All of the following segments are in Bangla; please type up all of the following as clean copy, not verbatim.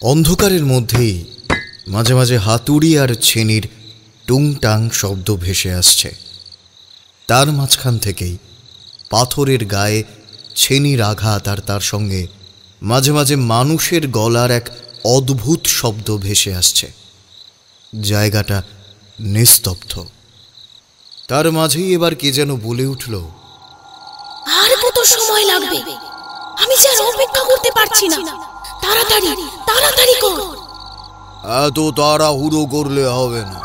অন্ধকারের মধ্যেই মাঝে মাঝে হাতুড়ি আর ছেনির টুংটাং শব্দ ভেসে আসছে। তার মাঝখান থেকেই পাথরের গায়ে ছেনির আঘাত, আর তার সঙ্গে মাঝে মাঝে মানুষের গলার এক অদ্ভুত শব্দ ভেসে আসছে। জায়গাটা নিস্তব্ধ। তার মাঝেই এবার কে যেন বলে উঠল, আর কত সময় লাগবে? আমি যে আর অপেক্ষা করতে পারছি না, তাড়াতাড়ি তাড়াতাড়ি কর। এত তাড়াহুড়ো করলে হবে না,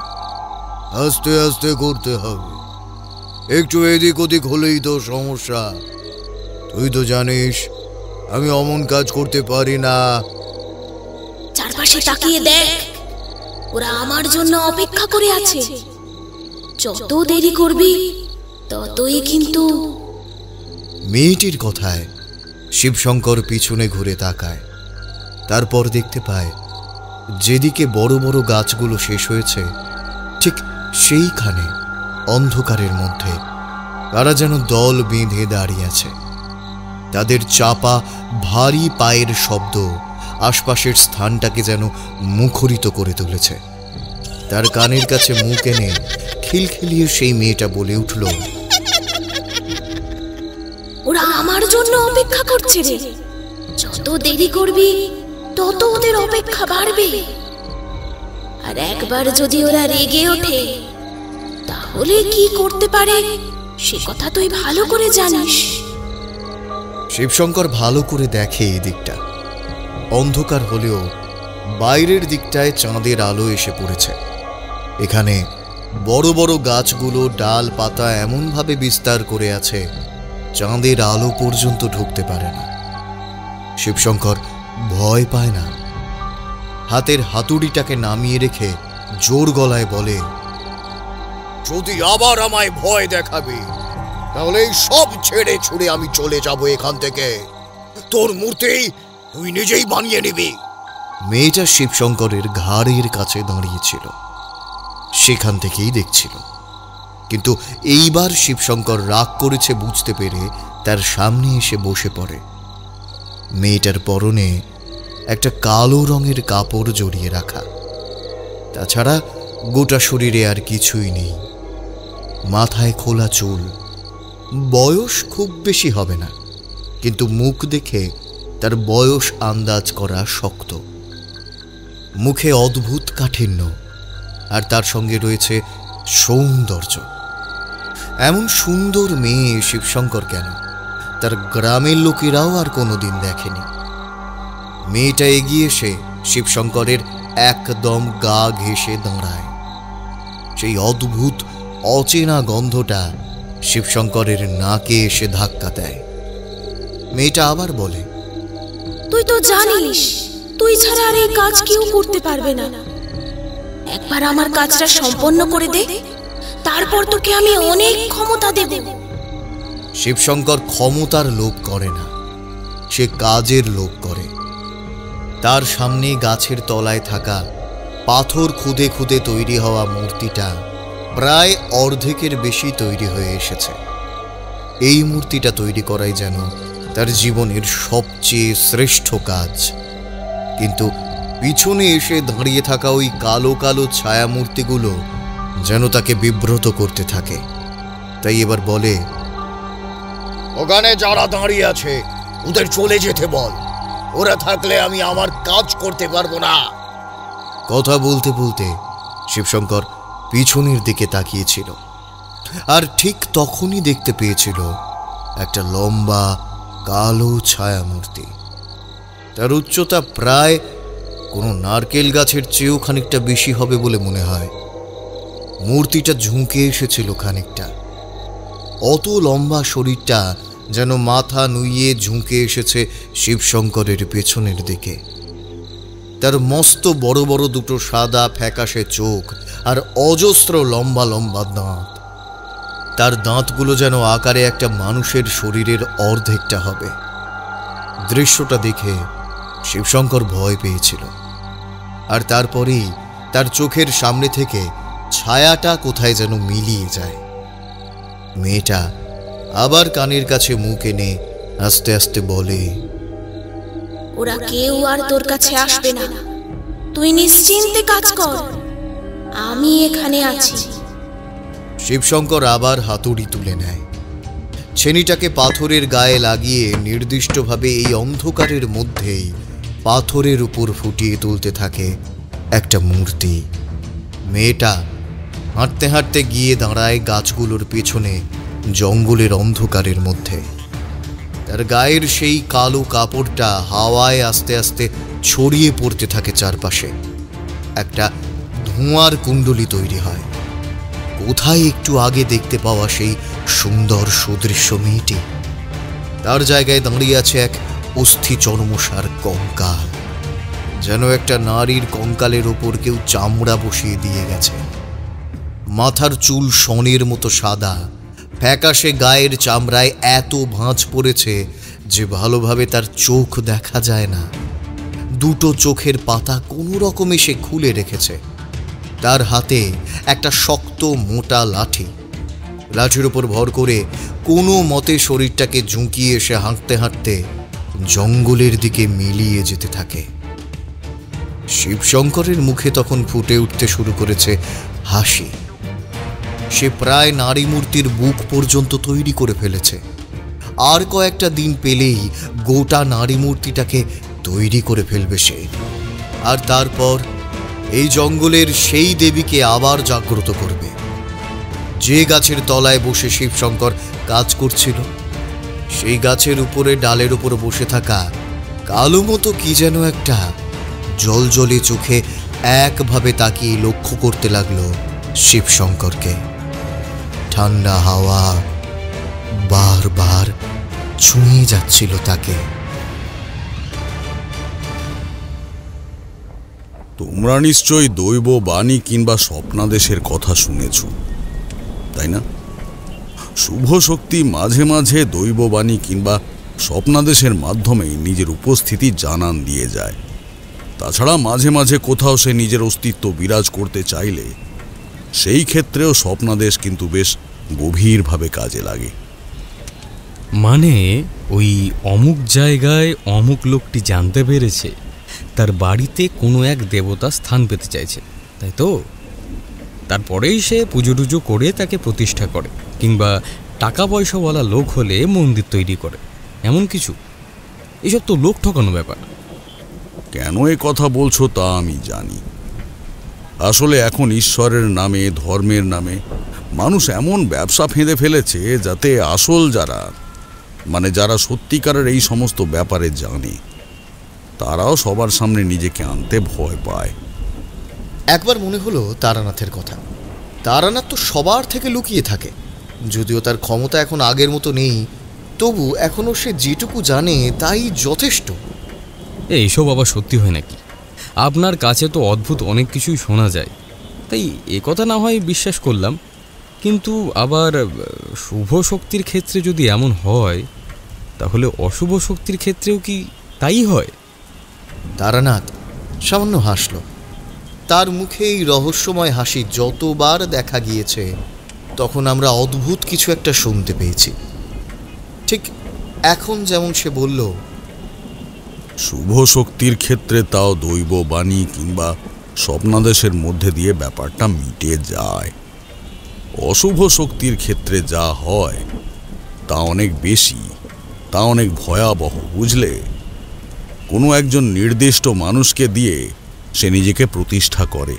আস্তে আস্তে করতে হবে। একটু এদিক ওদিক হলেই তো সমস্যা। তুই তো জানিস আমি অমন কাজ করতে পারি না। চারপাশে তাকিয়ে দেখ, ওরা আমার জন্য অপেক্ষা করে আছে। যত দেরি করবি ততই কিন্তু। মেয়েটির কথায় শিবশঙ্কর পিছনে ঘুরে তাকায়। তারপর দেখতে পায় যেদিকে বড় বড় গাছগুলো শেষ হয়েছে, ঠিক সেইখানে অন্ধকারের মধ্যে তারা যেন দল বেঁধে দাঁড়িয়ে আছে। তাদের চাপা ভারী পায়ের শব্দ আশপাশের স্থানটাকে যেন মুখরিত করে তুলেছে। তার কানের কাছে মুখ এনে খিলখিলিয়ে সেই মেয়েটা বলে উঠল, ওরা আমার জন্য অপেক্ষা করছে রে। যত দেরি করবি তত ওদের অপেক্ষা বাড়বে। আর একবার যদি ওরা রেগে ওঠে তাহলে কি করতে পারে সে কথা তুই ভালো করে জানিস। শিবশঙ্কর ভালো করে দেখে এই দিকটা। অন্ধকার হলেও বাইরের দিকটায় চাঁদের আলো এসে পড়েছে। এখানে বড় বড় গাছগুলো ডাল পাতা এমনভাবে বিস্তার করে আছে চাঁদের আলো পর্যন্ত ঢুকতে পারে না। শিবশঙ্কর ভয় পায় না। হাতের হাতুড়িটাকে নামিয়ে রেখে জোর গলায় বলে, যদি আবার আমায় ভয় দেখাবি তাহলে সব ছেড়ে ছুড়ে আমি চলে যাব এখান থেকে। তোর মূর্তি তুই নিজেই বানিয়ে নিবি। মেয়েটা শিবশঙ্করের ঘাড়ের কাছে দাঁড়িয়েছিল, সেখান থেকেই দেখছিল। কিন্তু এইবার শিবশঙ্কর রাগ করেছে বুঝতে পেরে তার সামনে এসে বসে পড়ে। মেয়েটার পরনে একটা কালো রঙের কাপড় জড়িয়ে রাখা, তাছাড়া গোটা শরীরে আর কিছুই নেই। মাথায় খোলা চুল। বয়স খুব বেশি হবে না, কিন্তু মুখ দেখে তার বয়স আন্দাজ করা শক্ত। মুখে অদ্ভুত কাঠিন্য, আর তার সঙ্গে রয়েছে সৌন্দর্য। এমন সুন্দর মেয়ে শিবশঙ্কর কেন তার গ্রামের লোকেরাও আর কোনোদিন দেখেনি। মেয়েটা এগিয়ে এসে শিবশঙ্করের একদম গা ঘেঁষে দাঁড়ায়। সেই অদ্ভুত অচেনা গন্ধটা শিবশঙ্করের নাকে এসে ধাক্কা দেয়। মেয়েটা আবার বলে, তুই তো জানিস তুই ছাড়া আর এই কাজ কেউ করতে পারবে না। একবার আমার কাজটা সম্পন্ন করে দে, তারপর তোকে আমি অনেক ক্ষমতা দেব। শিবশঙ্কর ক্ষমতার লোভ করে না, সে কাজের লোভ করে। তার সামনে গাছের তলায় থাকা পাথর খুদে খুদে তৈরি হওয়া মূর্তিটা প্রায় অর্ধেকের বেশি তৈরি হয়ে এসেছে। এই মূর্তিটা তৈরি করাই যেন তার জীবনের সবচেয়ে শ্রেষ্ঠ কাজ। কিন্তু পিছনে এসে দাঁড়িয়ে থাকা ওই কালো কালো ছায়া মূর্তিগুলো যেন তাকে বিব্রত করতে থাকে। তাই এবার বলে, ওখানে যারা দাঁড়িয়ে আছে ওদের চলে যেতে বল। ওরা থাকলে আমি আমার কাজ করতে পারবো না। কথা বলতে বলতে শিবশঙ্কর পিছনের দিকে তাকিয়েছিল, আর ঠিক তখনই দেখতে পেয়েছিল একটা লম্বা কালো ছায়া মূর্তি। তার উচ্চতা প্রায় কোনো নারকেল গাছের চেয়েও খানিকটা বেশি হবে বলে মনে হয়। মূর্তিটা ঝুঁকে এসেছিল খানিকটা। অত লম্বা শরীরটা যেন মাথা নুইয়ে ঝুঁকে এসেছে শিবশঙ্করের পেছনের দিকে। তার মস্ত বড় বড় দুটো সাদা ফ্যাকাশে চোখ আর অজস্র লম্বা লম্বা দাঁত। তার দাঁতগুলো যেন আকারে একটা মানুষের শরীরের অর্ধেকটা হবে। দৃশ্যটা দেখে শিবশঙ্কর ভয় পেয়েছিল। আর তারপরেই তার চোখের সামনে থেকে ছায়াটা কোথায় যেন মিলিয়ে যায়। মেয়েটা আবার কানের কাছে মুখ এনে আস্তে আস্তে বলে, ওরা কেউ আর তোর কাছে আসবে না। তুই নিশ্চিন্তে কাজ কর, আমি এখানে আছি। শিবশঙ্কর আবার হাতুড়ি তুলে নেয়। ছেনিটাকে পাথরের গায়ে লাগিয়ে নির্দিষ্টভাবে এই অন্ধকারের মধ্যেই পাথরের উপর ফুটিয়ে তুলতে থাকে একটা মূর্তি। মেয়েটা হাঁটতে হাঁটতে গিয়ে দাঁড়ায় গাছগুলোর পেছনে জঙ্গলের অন্ধকারের মধ্যে। তার গায়ের সেই কালো কাপড়টা হাওয়ায় আস্তে আস্তে ছড়িয়ে পড়তে থাকে চারপাশে। একটা ধোঁয়ার কুণ্ডলী তৈরি হয়। কোথায় একটু আগে দেখতে পাওয়া সেই সুন্দর সুদৃশ্য মেয়েটি, তার জায়গায় দাঁড়িয়ে আছে এক অস্থি চর্মসার কঙ্কাল। যেন একটা নারীর কঙ্কালের ওপর কেউ চামড়া বসিয়ে দিয়ে গেছে। মাথার চুল শনের মতো সাদা, ফ্যাকাশে গায়ের চামড়ায় এত ভাঁজ পড়েছে যে ভালোভাবে তার চোখ দেখা যায় না। দুটো চোখের পাতা কোনো রকমে সে খুলে রেখেছে। তার হাতে একটা শক্ত মোটা লাঠি। লাঠির ওপর ভর করে কোনো মতে শরীরটাকে ঝুঁকিয়ে সে হাঁটতে হাঁটতে জঙ্গলের দিকে মিলিয়ে যেতে থাকে। শিবশঙ্করের মুখে তখন ফুটে উঠতে শুরু করেছে হাসি। সে প্রায় নারী মূর্তির বুক পর্যন্ত তৈরি করে ফেলেছে। আর কয়েকটা দিন পেলেই গোটা নারী মূর্তিটাকে তৈরি করে ফেলবে সে। আর তারপর এই জঙ্গলের সেই দেবীকে আবার জাগ্রত করবে। যে গাছের তলায় বসে শিবশঙ্কর কাজ করছিল, সেই গাছের উপরে ডালের উপর বসে থাকা কালো মতো কি যেন একটা জলজলে চোখে একভাবে তাকিয়ে লক্ষ্য করতে লাগলো শিবশঙ্করকে। ঠান্ডা হাওয়া বারবার ছুঁয়ে যাচ্ছিল তাকে। তোমরা নিশ্চয়ই দৈব বাণী কিংবা স্বপ্নাদেশের কথা শুনেছ, তাই না? শুভ শক্তি মাঝে মাঝে দৈব বাণী কিংবা স্বপ্নাদেশের মাধ্যমেই নিজের উপস্থিতি জানান দিয়ে যায়। তাছাড়া মাঝে মাঝে কোথাও সে নিজের অস্তিত্ব বিরাজ করতে চাইলে সেই ক্ষেত্রেও স্বপ্নাদেশ কিন্তু বেশ গভীরভাবে কাজে লাগে। মানে ওই অমুক জায়গায় অমুক লোকটি জানতে পেরেছে তার বাড়িতে কোনো এক দেবতা স্থান পেতে চাইছে, তাই তো? তারপরেই সে পুজো টুজো করে তাকে প্রতিষ্ঠা করে, কিংবা টাকা পয়সাওয়ালা লোক হলে মন্দির তৈরি করে, এমন কিছু। এসব তো লোক ঠকানো ব্যাপার। কেন এ কথা বলছো তা আমি জানি। আসলে এখন ঈশ্বরের নামে, ধর্মের নামে মানুষ এমন ব্যবসা ফেঁদে ফেলেছে যাতে আসল যারা সত্যিকারের এই সমস্ত ব্যাপারে জানে, তারাও সবার সামনে নিজেকে আনতে ভয় পায়। একবার মনে হলো তারানাথের কথা। তারানাথ তো সবার থেকে লুকিয়ে থাকে। যদিও তার ক্ষমতা এখন আগের মতো নেই, তবু এখনো সে যেটুকু জানে তাই যথেষ্ট। এইসব আবার সত্যি হয় নাকি? আপনার কাছে তো অদ্ভুত অনেক কিছুই শোনা যায়, তাই এ কথা না হয় বিশ্বাস করলাম। কিন্তু আবার শুভ শক্তির ক্ষেত্রে যদি এমন হয়, তাহলে অশুভ শক্তির ক্ষেত্রেও কি তাই হয়? তারানাথ সামান্য হাসল। তার মুখে এই রহস্যময় হাসি যতবার দেখা গিয়েছে, তখন আমরা অদ্ভুত কিছু একটা শুনতে পেয়েছি। ঠিক এখন যেমন সে বলল, শুভ শক্তির ক্ষেত্রে তাও দৈব বাণী কিংবা স্বপ্নাদেশের মধ্যে দিয়ে ব্যাপারটা মিটে যায়। অশুভ শক্তির ক্ষেত্রে যা হয় তা অনেক বেশি, তা অনেক ভয়াবহ, বুঝলে? কোনো একজন নির্দিষ্ট মানুষকে দিয়ে সে নিজেকে প্রতিষ্ঠা করে,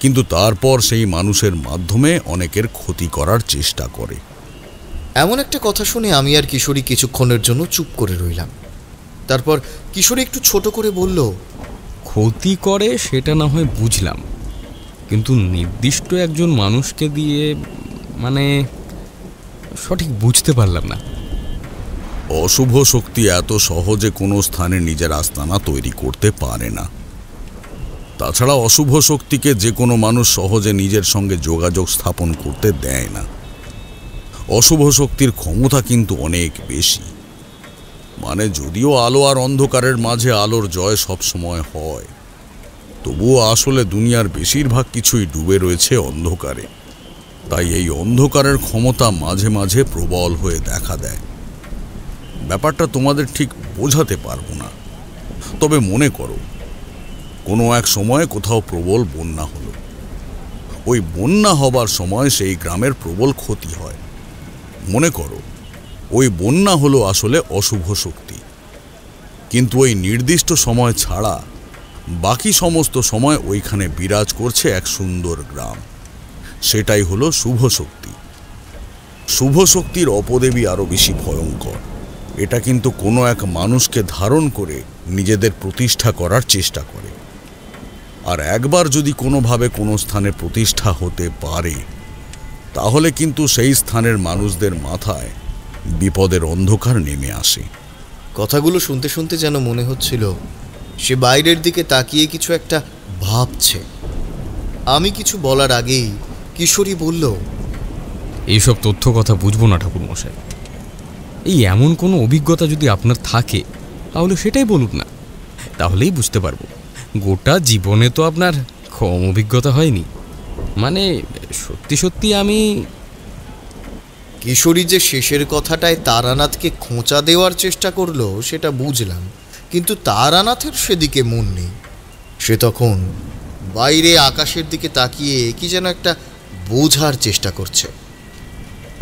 কিন্তু তারপর সেই মানুষের মাধ্যমে অনেকের ক্ষতি করার চেষ্টা করে। এমন একটা কথা শুনে আমি আর কিশোরী কিছুক্ষণের জন্য চুপ করে রইলাম। তারপর কিশোরী একটু ছোট করে বলল, ক্ষতি করে সেটা না হয় বুঝলাম, কিন্তু নির্দিষ্ট একজন মানুষকে দিয়ে সঠিক বুঝতে পারলাম না। অশুভ শক্তি এত সহজে কোনো স্থানে নিজের আস্তানা তৈরি করতে পারে না। তাছাড়া অশুভ শক্তিকে যে কোনো মানুষ সহজে নিজের সঙ্গে যোগাযোগ স্থাপন করতে দেয় না। অশুভ শক্তির ক্ষমতা কিন্তু অনেক বেশি। যদিও আলো আর অন্ধকারের মাঝে আলোর জয় সব সময় হয়, তবুও আসলে দুনিয়ার বেশিরভাগ কিছুই ডুবে রয়েছে অন্ধকারে। তাই এই অন্ধকারের ক্ষমতা মাঝে মাঝে প্রবল হয়ে দেখা দেয়। ব্যাপারটা তোমাদের ঠিক বোঝাতে পারবো না, তবে মনে করো কোনো এক সময় কোথাও প্রবল বন্যা হলো। ওই বন্যা হবার সময় সেই গ্রামের প্রবল ক্ষতি হয়। মনে করো ওই বন্যা হলো আসলে অশুভ শক্তি, কিন্তু ওই নির্দিষ্ট সময় ছাড়া বাকি সমস্ত সময় ওইখানে বিরাজ করছে এক সুন্দর গ্রাম। সেটাই হলো শুভ শক্তি। শুভ শক্তির অপদেবী আরো বেশি ভয়ঙ্কর। এটা কিন্তু কোনো এক মানুষকে ধারণ করে নিজেদের প্রতিষ্ঠা করার চেষ্টা করে, আর একবার যদি কোনোভাবে কোনো স্থানে প্রতিষ্ঠা হতে পারে তাহলে কিন্তু সেই স্থানের মানুষদের মাথায় বিপদের অন্ধকার নেমে আসে। কথাগুলো শুনতে শুনতে যেন মনে হচ্ছিল সে বাইরের দিকে তাকিয়ে কিছু একটা ভাবছে। আমি কিছু বলার আগেই কিশোরী বলল, এইসব তথ্য কথা বুঝবো না ঠাকুরমশাই। এই এমন কোনো অভিজ্ঞতা যদি আপনার থাকে তাহলে সেটাই বলুন না, তাহলেই বুঝতে পারবো। গোটা জীবনে তো আপনার কম অভিজ্ঞতা হয়নি। মানে সত্যি সত্যি আমি... কিশোরী যে শেষের কথাটায় তারানাথকে খোঁচা দেওয়ার চেষ্টা করলো সেটা বুঝলাম, কিন্তু তারানাথের সেদিকে মন নেই। সে তখন বাইরে আকাশের দিকে তাকিয়ে কি যেন একটা বোঝার চেষ্টা করছে।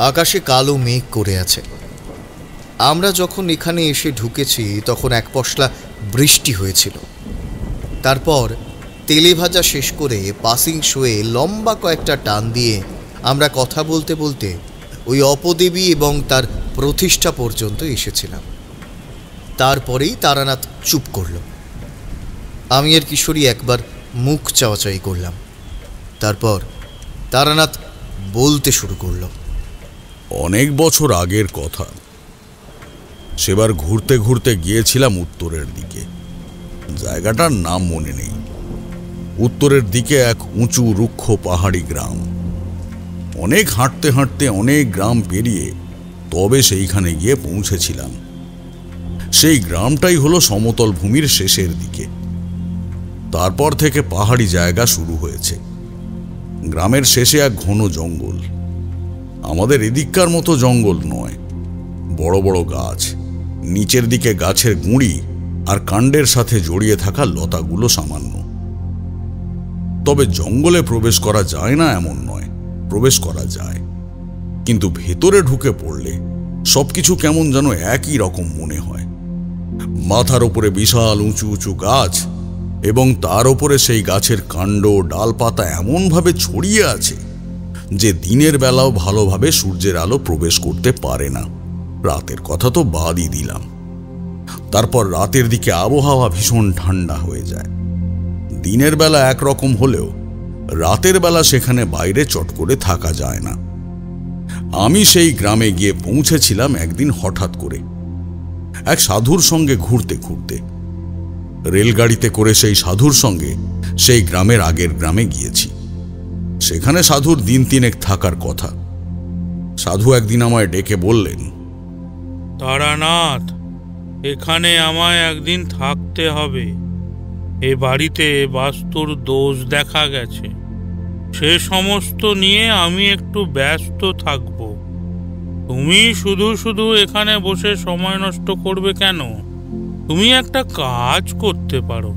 আকাশে কালো মেঘ করে আছে। আমরা যখন এখানে এসে ঢুকেছি তখন এক পশলা বৃষ্টি হয়েছিল। তারপর তেলে ভাজা শেষ করে পাসিং শোয়ে লম্বা কয়েকটা টান দিয়ে আমরা কথা বলতে বলতে ওই অপদেবী এবং তার প্রতিষ্ঠা পর্যন্ত এসেছিলাম। তারপরেই তারানাথ চুপ করল। আমি আর কিশোরী একবার মুখ চাওয়াচাই করলাম। তারপর তারানাথ বলতে শুরু করল। অনেক বছর আগের কথা। সেবার ঘুরতে ঘুরতে গিয়েছিলাম উত্তরের দিকে। জায়গাটার নাম মনে নেই। উত্তরের দিকে এক উঁচু রুক্ষ পাহাড়ি গ্রাম। অনেক হাঁটতে হাঁটতে অনেক গ্রাম পেরিয়ে তবে সেইখানে গিয়ে পৌঁছেছিলাম। সেই গ্রামটাই হলো সমতল ভূমির শেষের দিকে। তারপর থেকে পাহাড়ি জায়গা শুরু হয়েছে। গ্রামের শেষে এক ঘন জঙ্গল। আমাদের এদিককার মতো জঙ্গল নয়, বড় বড় গাছ, নিচের দিকে গাছের গুঁড়ি আর কাণ্ডের সাথে জড়িয়ে থাকা লতাগুলো সামান্য। তবে জঙ্গলে প্রবেশ করা যায় না এমন নয়, প্রবেশ করা যায়, কিন্তু ভেতরে ঢুকে পড়লে সবকিছু কেমন যেন একই রকম মনে হয়। মাথার উপরে বিশাল উঁচু উঁচু গাছ এবং তার উপরে সেই গাছের কাণ্ড ডালপাতা এমনভাবে ছড়িয়ে আছে যে দিনের বেলাও ভালোভাবে সূর্যের আলো প্রবেশ করতে পারে না। রাতের কথা তো বাদই দিলাম। তারপর রাতের দিকে আবহাওয়া ভীষণ ঠান্ডা হয়ে যায়। দিনের বেলা একরকম হলেও রাতের বেলা সেখানে বাইরে চট করে থাকা যায় না। আমি সেই গ্রামে গিয়ে পৌঁছেছিলাম একদিন হঠাৎ করে এক সাধুর সঙ্গে ঘুরতে ঘুরতে। রেলগাড়িতে করে সেই সাধুর সঙ্গে সেই গ্রামের আগের গ্রামে গিয়েছি। সেখানে সাধুর দিন তিনেক থাকার কথা। সাধু একদিন আমায় ডেকে বললেন, তারানাথ, এখানে আমায় একদিন থাকতে হবে। এ বাড়িতে বাস্তুর দোষ দেখা গেছে। সে সমস্ত নিয়ে আমি একটু ব্যস্ত থাকব। তুমি শুধু শুধু এখানে বসে সময় নষ্ট করবে কেন? তুমি একটা কাজ করতে পারো।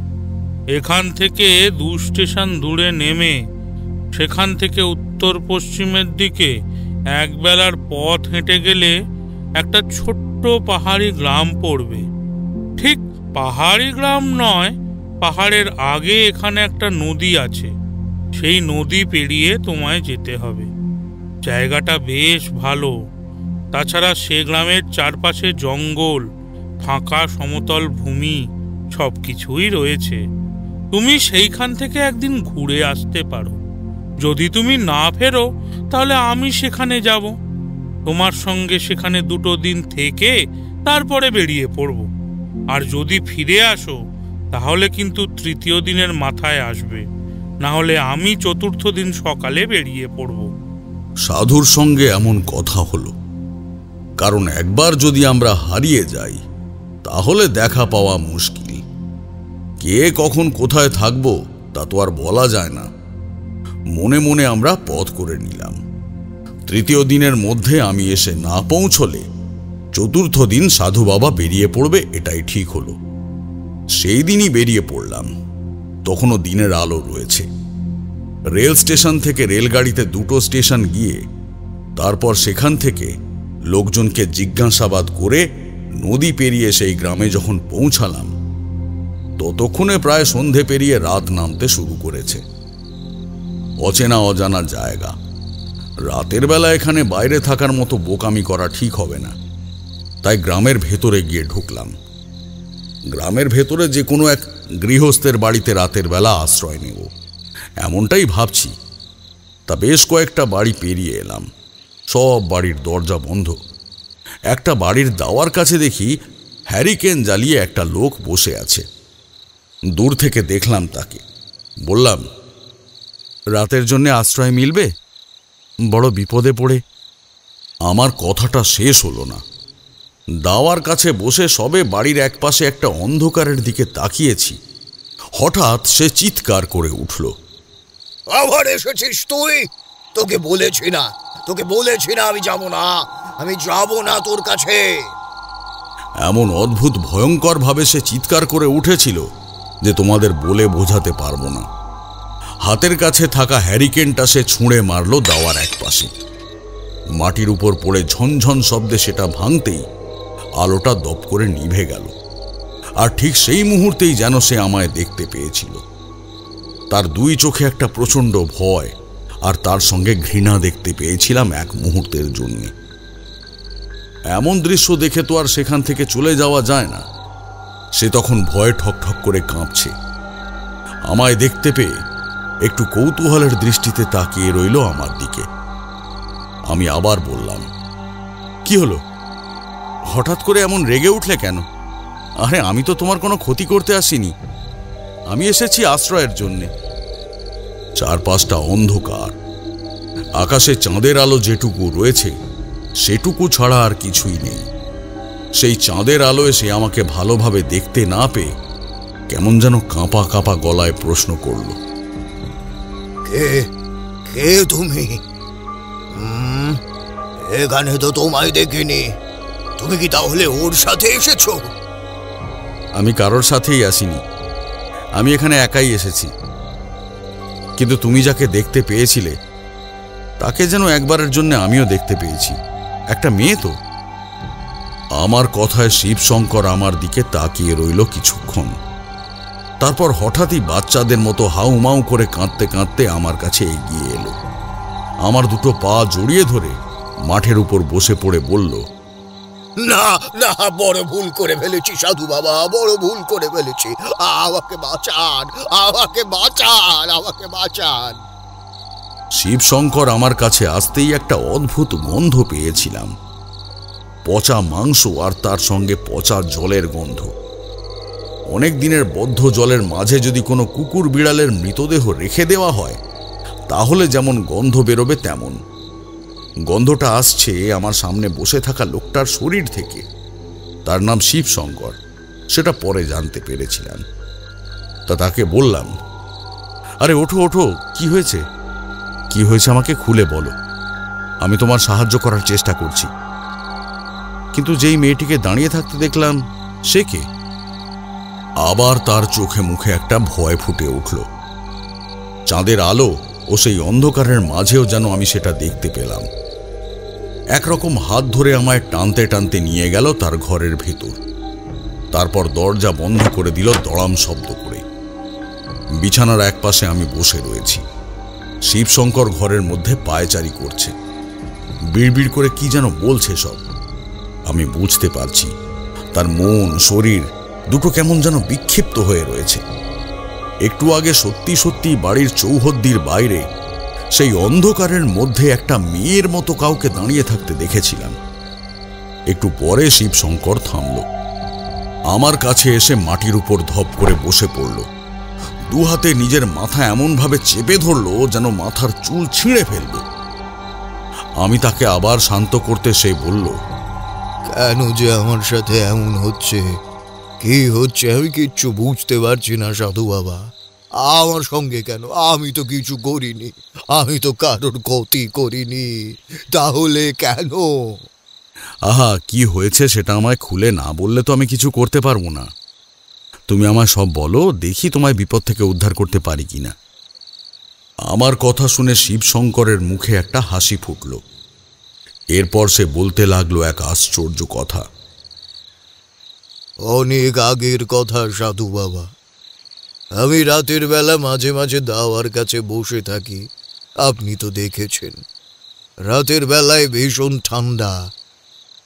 এখান থেকে 2 স্টেশন দূরে নেমে সেখান থেকে উত্তর পশ্চিমের দিকে একবেলার পথ হেঁটে গেলে একটা ছোট্ট পাহাড়ি গ্রাম পড়বে। ঠিক পাহাড়ি গ্রাম নয়, পাহাড়ের আগে এখানে একটা নদী আছে। সেই নদী পেরিয়ে তোমায় যেতে হবে। জায়গাটা বেশ ভালো। তাছাড়া সে গ্রামের চারপাশে জঙ্গল, ফাঁকা সমতল ভূমি সব কিছুই রয়েছে। তুমি সেইখান থেকে একদিন ঘুরে আসতে পারো। যদি তুমি না ফেরো তাহলে আমি সেখানে যাব। তোমার সঙ্গে সেখানে 2 দিন থেকে তারপরে বেরিয়ে পড়ব। আর যদি ফিরে আসো তাহলে কিন্তু 3য় দিনের মাথায় আসবে, না হলে আমি 4র্থ দিন সকালে বেরিয়ে পড়ব। সাধুর সঙ্গে এমন কথা হলো, কারণ একবার যদি আমরা হারিয়ে যাই তাহলে দেখা পাওয়া মুশকিল। কে কখন কোথায় থাকবো তা তো আর বলা যায় না। মনে মনে আমরা পথ করে নিলাম। 3য় দিনের মধ্যে আমি এসে না পৌঁছলে 4র্থ দিন সাধু বাবা বেরিয়ে পড়বে, এটাই ঠিক হলো। সেই দিনই বেরিয়ে পড়লাম। তখনও দিনের আলো রয়েছে। রেল স্টেশন থেকে রেলগাড়িতে 2টো স্টেশন গিয়ে তারপর সেখান থেকে লোকজনকে জিজ্ঞাসাবাদ করে নদী পেরিয়ে সেই গ্রামে যখন পৌঁছালাম, ততক্ষণে প্রায় সন্ধে পেরিয়ে রাত নামতে শুরু করেছে। অচেনা অজানা জায়গা, রাতের বেলা এখানে বাইরে থাকার মতো বোকামি করা ঠিক হবে না, তাই গ্রামের ভেতরে গিয়ে ঢুকলাম। গ্রামের ভেতরে যে কোনো এক গৃহস্থের বাড়িতে রাতের বেলা আশ্রয় নেব, এমনটাই ভাবছি। তা বেশ কয়েকটা বাড়ি পেরিয়ে এলাম, সব বাড়ির দরজা বন্ধ। একটা বাড়ির দাওয়ার কাছে দেখি হ্যারিকেন জ্বালিয়ে একটা লোক বসে আছে। দূর থেকে দেখলাম তাকে, বললাম, রাতের জন্য আশ্রয় মিলবে? বড় বিপদে পড়ে। আমার কথাটা শেষ হলো না। দাওয়ার কাছে বসে সবে বাড়ির একপাশে একটা অন্ধকারের দিকে তাকিয়েছি, হঠাৎ সে চিৎকার করে উঠল, আবার এসেছিস তুই? তোকে বলেছি না আমি যাব না তোর কাছে। এমন অদ্ভুত ভয়ঙ্কর ভাবে সে চিৎকার করে উঠেছিল যে তোমাদের বলে বোঝাতে পারবো না। হাতের কাছে থাকা হ্যারিকেনটা সে ছুঁড়ে মারল দাওয়ার একপাশে। মাটির উপর পড়ে ঝনঝন শব্দে সেটা ভাঙতেই আলোটা দপ করে নিভে গেল। আর ঠিক সেই মুহূর্তেই যেন সে আমায় দেখতে পেয়েছিল। তার 2 চোখে একটা প্রচণ্ড ভয় আর তার সঙ্গে ঘৃণা দেখতে পেয়েছিলাম এক মুহূর্তের জন্য। এমন দৃশ্য দেখে তো আর সেখান থেকে চলে যাওয়া যায় না। সে তখন ভয়ে ঠকঠক করে কাঁপছে। আমায় দেখতে পেয়ে একটু কৌতূহলের দৃষ্টিতে তাকিয়ে রইল আমার দিকে। আমি আবার বললাম, কি হলো? হঠাৎ করে এমন রেগে উঠলে কেন? আরে আমি তো তোমার কোনো ক্ষতি করতে আসিনি, আমি এসেছি আশ্রয়ের জন্যে। চারপাশটা অন্ধকার, আকাশে চাঁদের আলো যেটুকু রয়েছে সেটুকু ছাড়া আর কিছুই নেই। সেই চাঁদের আলোয় সে আমাকে ভালোভাবে দেখতে না পেয়ে কেমন যেন কাঁপা কাঁপা গলায় প্রশ্ন করল, কে তুমি? এখানে তো তোমায় দেখিনি, তুমি কি তাহলে ওর সাথে এসেছো? আমি কারোর সাথেই আসিনি, আমি এখানে একাই এসেছি। কিন্তু তুমি যাকে দেখতে পেয়েছিলে তাকে যেন একবারের জন্য আমিও দেখতে পেয়েছি, একটা মেয়ে তো। আমার কথায় শিবশঙ্কর আমার দিকে তাকিয়ে রইল কিছুক্ষণ, তারপর হঠাৎই বাচ্চাদের মতো হাউমাউ করে কাঁদতে কাঁদতে আমার কাছে এগিয়ে এলো। আমার 2টো পা জড়িয়ে ধরে মাঠের উপর বসে পড়ে বলল, না না, বড় ভুল করে ফেলেছি সাধু বাবা, বড় ভুল করে ফেলেছি, আমাকে বাঁচান, আমাকে বাঁচান, আমাকে বাঁচান। শিবশঙ্কর আমার কাছে আসতেই একটা অদ্ভুত গন্ধ পেয়েছিলাম, পচা মাংস আর তার সঙ্গে পচা জলের গন্ধ। অনেক দিনের বদ্ধ জলের মাঝে যদি কোনো কুকুর বিড়ালের মৃতদেহ রেখে দেওয়া হয় তাহলে যেমন গন্ধ বেরোবে তেমন গন্ধটা আসছে আমার সামনে বসে থাকা লোকটার শরীর থেকে। তার নাম শিবশঙ্কর, সেটা পরে জানতে পেরেছিলাম। তা তাকে বললাম, আরে ওঠো ওঠো, কি হয়েছে? কি হয়েছে আমাকে খুলে বলো, আমি তোমার সাহায্য করার চেষ্টা করছি। কিন্তু যেই মেয়েটিকে দাঁড়িয়ে থাকতে দেখলাম, সে কে? আবার তার চোখে মুখে একটা ভয় ফুটে উঠল। চাঁদের আলো ও সেই অন্ধকারের মাঝেও যেন আমি সেটা দেখতে পেলাম। একরকম হাত ধরে আমায় টানতে টানতে নিয়ে গেল তার ঘরের ভেতর। তারপর দরজা বন্ধ করে দিল দড়াম শব্দ করে। বিছানার একপাশে আমি বসে রয়েছি। শিবশঙ্কর ঘরের মধ্যে পায়চারি করছে, বিড়বিড় করে কি যেন বলছে সব। আমি বুঝতে পারছি তার মন শরীর দুটো কেমন যেন বিক্ষিপ্ত হয়ে রয়েছে। একটু আগে সত্যি সত্যি বাড়ির চৌহদ্দির বাইরে সেই অন্ধকারের মধ্যে একটা মেয়ের মতো কাউকে দাঁড়িয়ে থাকতে দেখেছিলাম। একটু পরে শিবশঙ্কর থামল, আমার কাছে এসে মাটির উপর ধপ করে বসে পড়ল। 2 হাতে নিজের মাথা এমনভাবে চেপে ধরল যেন মাথার চুল ছিঁড়ে ফেলবে। আমি তাকে আবার শান্ত করতে সে বলল, কেন যে আমার সাথে এমন হচ্ছে, কি হচ্ছে আমি কিচ্ছু বুঝতে পারছি না সাধু বাবা। আমার সঙ্গে কেন? আমি তো কিছু করিনি, আমি তো কারোর ক্ষতি করিনি, তাহলে কেন? আহা, কি হয়েছে সেটা আমায় খুলে না বললে তো আমি কিছু করতে পারবো না। তুমি আমায় সব বলো, দেখি তোমায় বিপদ থেকে উদ্ধার করতে পারি কিনা। আমার কথা শুনে শিবশঙ্করের মুখে একটা হাসি ফুটল। এরপর সে বলতে লাগলো এক আশ্চর্য কথা। অনেক আগের কথা সাধু বাবা। আমি রাতের বেলা মাঝে মাঝে দাওয়ার কাছে বসে থাকি। আপনি তো দেখেছেন, রাতের বেলায় ভীষণ ঠান্ডা,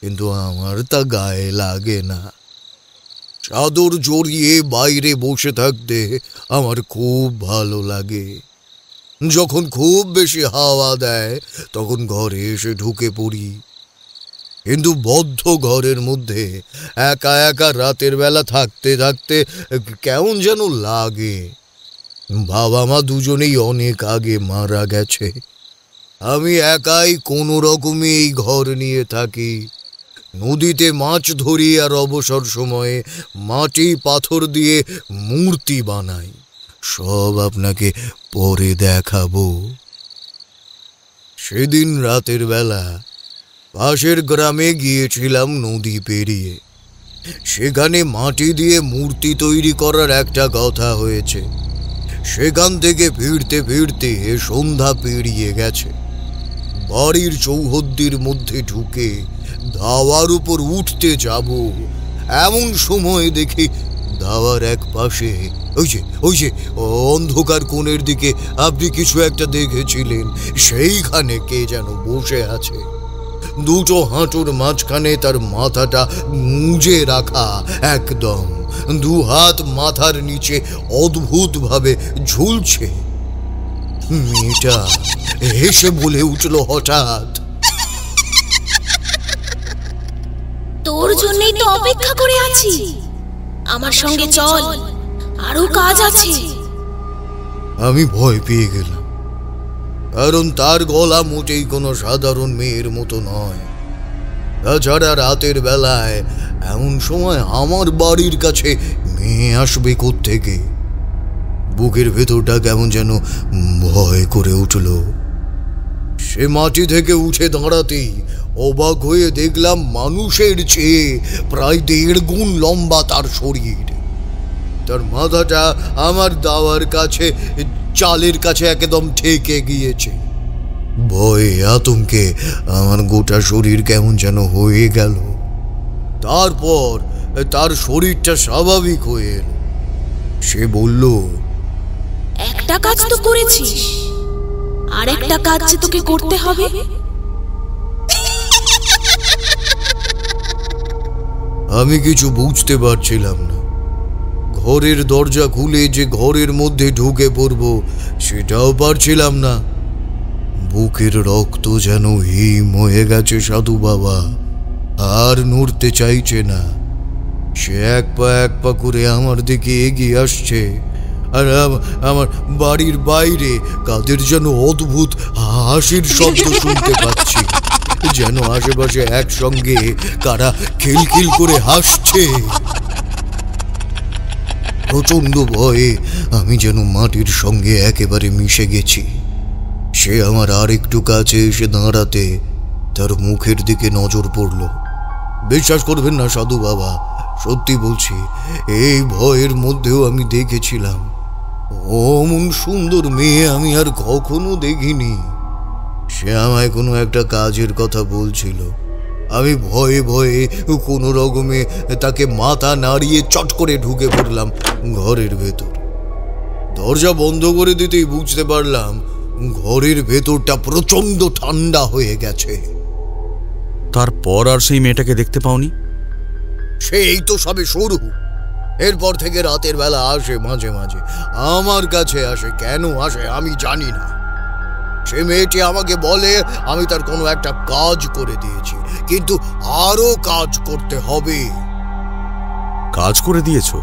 কিন্তু আমার তা গায়ে লাগে না। চাদর জড়িয়ে বাইরে বসে থাকতে আমার খুব ভালো লাগে। যখন খুব বেশি হাওয়া দেয় তখন ঘরে এসে ঢুকে পড়ি, কিন্তু বদ্ধ ঘরের মধ্যে একা একা রাতের বেলা থাকতে থাকতে কেমন যেন লাগে। বাবা মা দুজনেই অনেক আগে মারা গেছে। আমি একাই কোনো রকমে এই ঘর নিয়ে থাকি। নদীতে মাছ ধরি আর অবসর সময়ে মাটি পাথর দিয়ে মূর্তি বানাই। সব আপনাকে পরে দেখাবো। সেদিন রাতের বেলা পাশের গ্রামে গিয়েছিলাম নদী পেরিয়ে। সেখানে মাটি দিয়ে মূর্তি তৈরি করার একটা কথা হয়েছে। সেখান থেকে ফিরতে ফিরতে সন্ধ্যা পেরিয়ে গেছে। বাড়ির চৌহদ্দির মধ্যে ঢুকে দাওয়ার উপর উঠতে যাব, এমন সময় দেখি দাওয়ার এক পাশে ওই যে অন্ধকার কোণের দিকে আপনি কিছু একটা দেখেছিলেন, সেইখানে কে যেন বসে আছে। দুটো হাঁটুর মাঝখানে তার মাথাটা মুজে রাখা, একদম দু হাত মাথার নিচে অদ্ভুতভাবে ঝুলছে। মেয়েটা হেসে বলে উঠল হঠাৎ, তোর জন্যই তো অপেক্ষা করে আছি, আমার সঙ্গে চল, আরো কাজ আছে। আমি ভয় পেয়ে গেলাম, কারণ তার গলা মোটেই কোনো সাধারণ মেয়ের মতো নয়। তাছাড়া রাতের বেলায় এমন সময় আমার বাড়ির কাছে মেয়ে আসবে কোত্থেকে? বুকের ভেতরটা কেমন যেন ভয় করে উঠল। সে মাটি থেকে উঠে দাঁড়াতেই অবাক হয়ে দেখলাম মানুষের চেয়ে প্রায় 1.5 গুণ লম্বা তার শরীর। তার মাথাটা আমার দাওয়ার কাছে, চালের কাছে একদম ঠেকে গিয়েছে। ভয়ে আতঙ্কে আমার গোটা শরীর কেমন যেন হয়ে গেল। তারপর তার শরীরটা স্বাভাবিক হয়ে এল। সে বলল, একটা কাজ তো করেছিস, আর একটা কাজ যে তোকে করতে হবে। আমি কিছু বুঝতে পারছিলাম না। ঘরের দরজা খুলে যে ঘরের মধ্যে ঢুকে পড়ব সেটাও পারছিলাম না। বুকের রক্ত যেন হিম হয়ে গেছে সাধু বাবা, আর নড়তে চাইছে না। সে এক পা করে আমার দিকে এগিয়ে আসছে, আর আমার বাড়ির বাইরে কাদের যেন অদ্ভুত হাসির শব্দ শুনতে পাচ্ছি, যেন আশেপাশে একসঙ্গে কারা খিলখিল করে হাসছে। প্রচন্ড ভয়ে আমি যেন মাটির সঙ্গে একেবারে মিশে গেছি। সে আমার আর একটু কাছে এসে দাঁড়াতে তার মুখের দিকে নজর পড়ল। বিশ্বাস করবেন না সাধু বাবা, সত্যি বলছি, এই ভয়ের মধ্যেও আমি দেখেছিলাম অমন সুন্দর মেয়ে আমি আর কখনো দেখিনি। সে আমায় কোনো একটা কাজের কথা বলছিল। আমি ভয়ে ভয়ে কোনো রকমে তাকে মাথা নাড়িয়ে চট করে ঢুকে পড়লাম ঘরের ভেতর। দরজা বন্ধ করে দিতেই বুঝতে পারলাম ঘরের ভেতরটা প্রচন্ড ঠান্ডা হয়ে গেছে। তারপর আর সেই মেয়েটাকে দেখতে পাওনি? সেই তো সবে শুরু। এরপর থেকে রাতের বেলা আসে, মাঝে মাঝে আমার কাছে আসে। কেন আসে আমি জানি না। সে মেয়েটি আমাকে বলে আমি তার কোনো একটা কাজ করে দিয়েছি, কিন্তু আরো কাজ করতে হবে। কাজ করে দিয়েছো?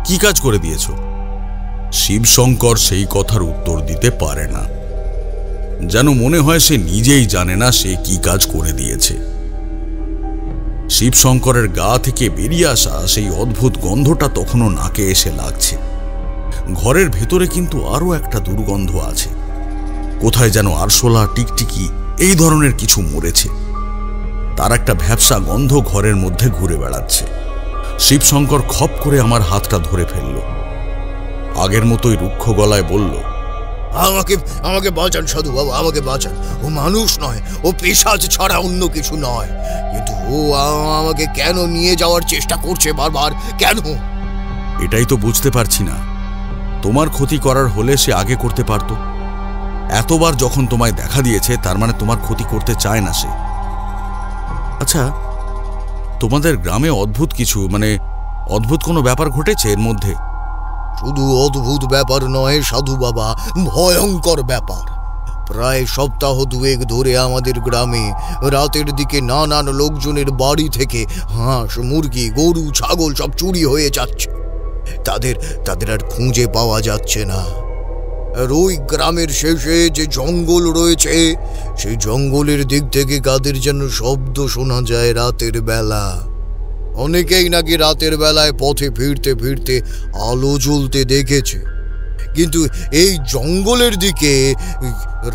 কি কাজ করে দিয়েছো? শিবশঙ্কর সেই কথার উত্তর দিতে পারে না। যেন মনে হয় সে নিজেই জানে না সে কি কাজ করে দিয়েছে। শিবশঙ্করের গা থেকে বেরিয়ে আসা সেই অদ্ভুত গন্ধটা তখনও নাকে এসে লাগছে। ঘরের ভেতরে কিন্তু আরো একটা দুর্গন্ধ আছে। কোথায় যেন আরশোলা, টিকটিকি এই ধরনের কিছু মরেছে। তার একটা ভ্যাপসা গন্ধ ঘরের মধ্যে ঘুরে বেড়াচ্ছে। শিবশঙ্কর খপ করে আমার হাতটা ধরে ফেলল। আগের মতোই রুক্ষ গলায় বলল, আমাকে আমাকে বাঁচান সাধু বাবা, আমাকে বাঁচান। ও মানুষ নয়, ও পিশাচ ছাড়া অন্য কিছু নয়। কিন্তু ও আমাকে কেন নিয়ে যাওয়ার চেষ্টা করছে বারবার, কেন? এটাই তো বুঝতে পারছি না। তোমার ক্ষতি করার হলে সে আগে করতে পারত। এতবার যখন তোমায় দেখা দিয়েছে, তার মানে তোমার ক্ষতি করতে চায় না সে। আচ্ছা, তোমাদের গ্রামে অদ্ভুত কিছু, অদ্ভুত কোনো ব্যাপার ঘটেছে এর মধ্যে? শুধু অদ্ভুত ব্যাপার নয় সাধু বাবা, ভয়ঙ্কর ব্যাপার। প্রায় সপ্তাহ দুয়েক ধরে আমাদের গ্রামে রাতের দিকে নানান লোকজনের বাড়ি থেকে হাঁস, মুরগি, গরু, ছাগল সব চুরি হয়ে যাচ্ছে। তাদের আর খুঁজে পাওয়া যাচ্ছে না। আর ওই গ্রামের শেষে যে জঙ্গল রয়েছে, সেই জঙ্গলের দিক থেকে কাদের যেন শব্দ শোনা যায় রাতের বেলা। অনেকেই নাকি রাতের বেলায় পথে ফিরতে ফিরতে আলো জ্বলতে দেখেছে, কিন্তু এই জঙ্গলের দিকে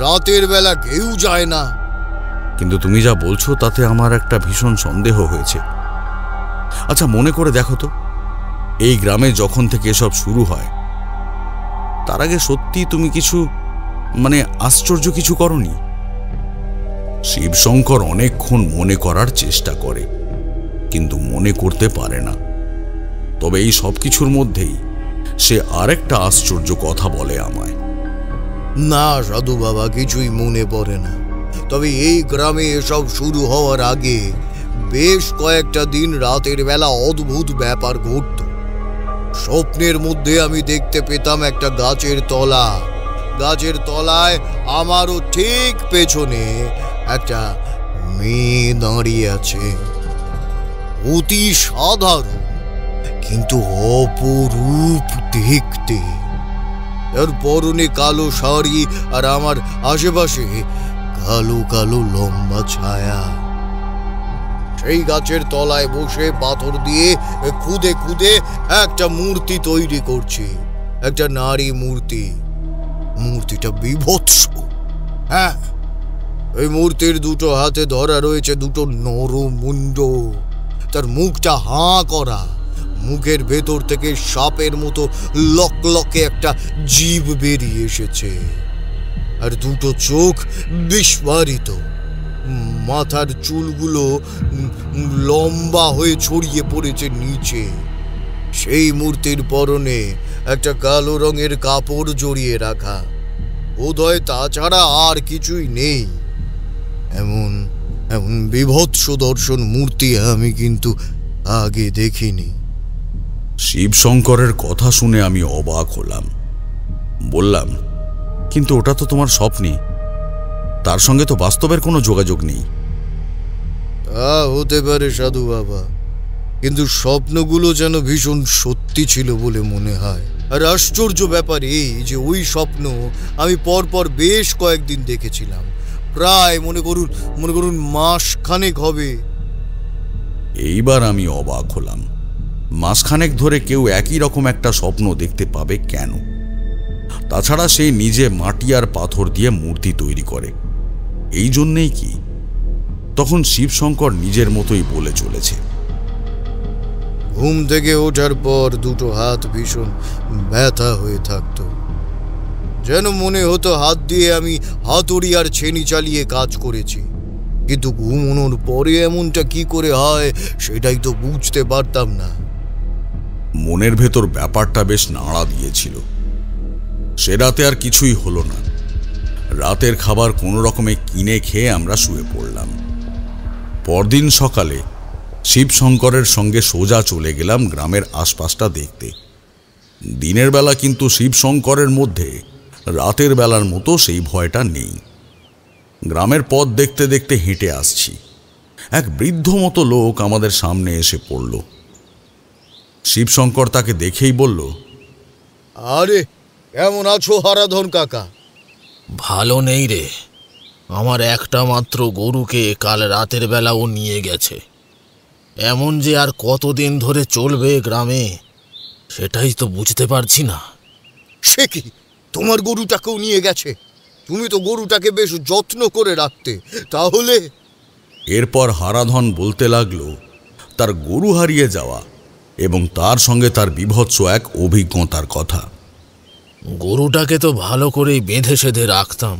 রাতের বেলা কেউ যায় না। কিন্তু তুমি যা বলছো তাতে আমার একটা ভীষণ সন্দেহ হয়েছে। আচ্ছা, মনে করে দেখো তো, এই গ্রামে যখন থেকে এসব শুরু হয়, তার আগে সত্যি তুমি কিছু আশ্চর্য কিছু করনি? শিবশঙ্কর অনেকক্ষণ মনে করার চেষ্টা করে, কিন্তু মনে করতে পারে না। তবে এই সব কিছুর মধ্যেই সে আরেকটা আশ্চর্য কথা বলে আমায়। না সাধু বাবা, কিছুই মনে পড়ে না। তবে এই গ্রামে এসব শুরু হওয়ার আগে বেশ কয়েকটা দিন রাতের বেলা অদ্ভুত ব্যাপার ঘটত। স্বপ্নের মধ্যে আমি দেখতে পেতাম একটা গাছের তলায় আমারও ঠিক পেছনে একটা মেয়ে দাঁড়িয়ে আছে। অতি সাধারণ কিন্তু অপরূপ দেখতে। তার পরনে কালো শাড়ি, আর আমার আশেপাশে কালো কালো লম্বা ছায়া। সেই গাছের তলায় বসে পাথর দিয়ে খুদে খুদে একটা মূর্তি তৈরি করছে, একটা নারী মূর্তি। মূর্তিটা বীভৎস। হ্যাঁ, ওই মূর্তির দুটো হাতে ধরা রয়েছে দুটো নরমুণ্ড। তার মুখটা হাঁ করা, মুখের ভেতর থেকে সাপের মতো লকলকে একটা জিভ বেরিয়ে এসেছে, আর দুটো চোখ বিস্ফারিত। মাথার চুলগুলো লম্বা হয়ে ছড়িয়ে পড়েছে নিচে। সেই মূর্তির পরনে একটা কালো রঙের কাপড় জড়িয়ে রাখা। বোধহয় তাছাড়া আর কিছুই নেই। এমন বিভৎস দর্শন মূর্তি আমি কিন্তু আগে দেখিনি। শিবশঙ্করের কথা শুনে আমি অবাক হলাম। বললাম, কিন্তু ওটা তো তোমার স্বপ্নে, তার সঙ্গে তো বাস্তবের কোনো যোগাযোগ নেই। তা হতে পারে সাধু বাবা, কিন্তু স্বপ্নগুলো যেন ভীষণ সত্যি ছিল বলে মনে হয়। আর আশ্চর্য ব্যাপার এই যে ওই স্বপ্ন আমি পরপর বেশ কয়েকদিন দেখেছিলাম। প্রায় মনে করুন মাসখানেক হবে। এইবার আমি অবাক হলাম। মাসখানেক ধরে কেউ একই রকম একটা স্বপ্ন দেখতে পাবে কেন? তাছাড়া সে নিজে মাটি আর পাথর দিয়ে মূর্তি তৈরি করে, এই জন্যেই কি? তখন শিবশঙ্কর নিজের মতোই বলে চলেছে, ঘুম থেকে ওঠার পর দুটো হাত ভীষণ ব্যথা হয়ে থাকতো। যেন মনে হতো হাত দিয়ে আমি হাতুড়ি আর ছেনি চালিয়ে কাজ করেছি। কিন্তু ঘুমানোর পরে এমনটা কি করে হয় সেটাই তো বুঝতে পারতাম না। মনের ভেতর ব্যাপারটা বেশ নাড়া দিয়েছিল। সে রাতে আর কিছুই হলো না। রাতের খাবার কোনো রকমে কিনে খেয়ে আমরা শুয়ে পড়লাম। পরদিন সকালে শিবশঙ্করের সঙ্গে সোজা চলে গেলাম গ্রামের আশপাশটা দেখতে। দিনের বেলা কিন্তু শিবশঙ্করের মধ্যে রাতের বেলার মতো সেই ভয়টা নেই। গ্রামের পথ দেখতে দেখতে হেঁটে আসছি। এক বৃদ্ধ মতো লোক আমাদের সামনে এসে পড়ল। শিবশঙ্কর তাকে দেখেই বলল, আরে কেমন আছো হারাধন কাকা? ভালো নেই রে, আমার একটা মাত্র গরুকে কাল রাতের বেলা ও নিয়ে গেছে। এমন যে আর কতদিন ধরে চলবে গ্রামে সেটাই তো বুঝতে পারছি না। সে কি, তোমার গরুটাকেও নিয়ে গেছে? তুমি তো গরুটাকে বেশ যত্ন করে রাখতে, তাহলে? এরপর হারাধন বলতে লাগলো তার গরু হারিয়ে যাওয়া এবং তার সঙ্গে তার বিভৎস এক অভিজ্ঞতার কথা। গরুটাকে তো ভালো করেই বেঁধে সেধে রাখতাম,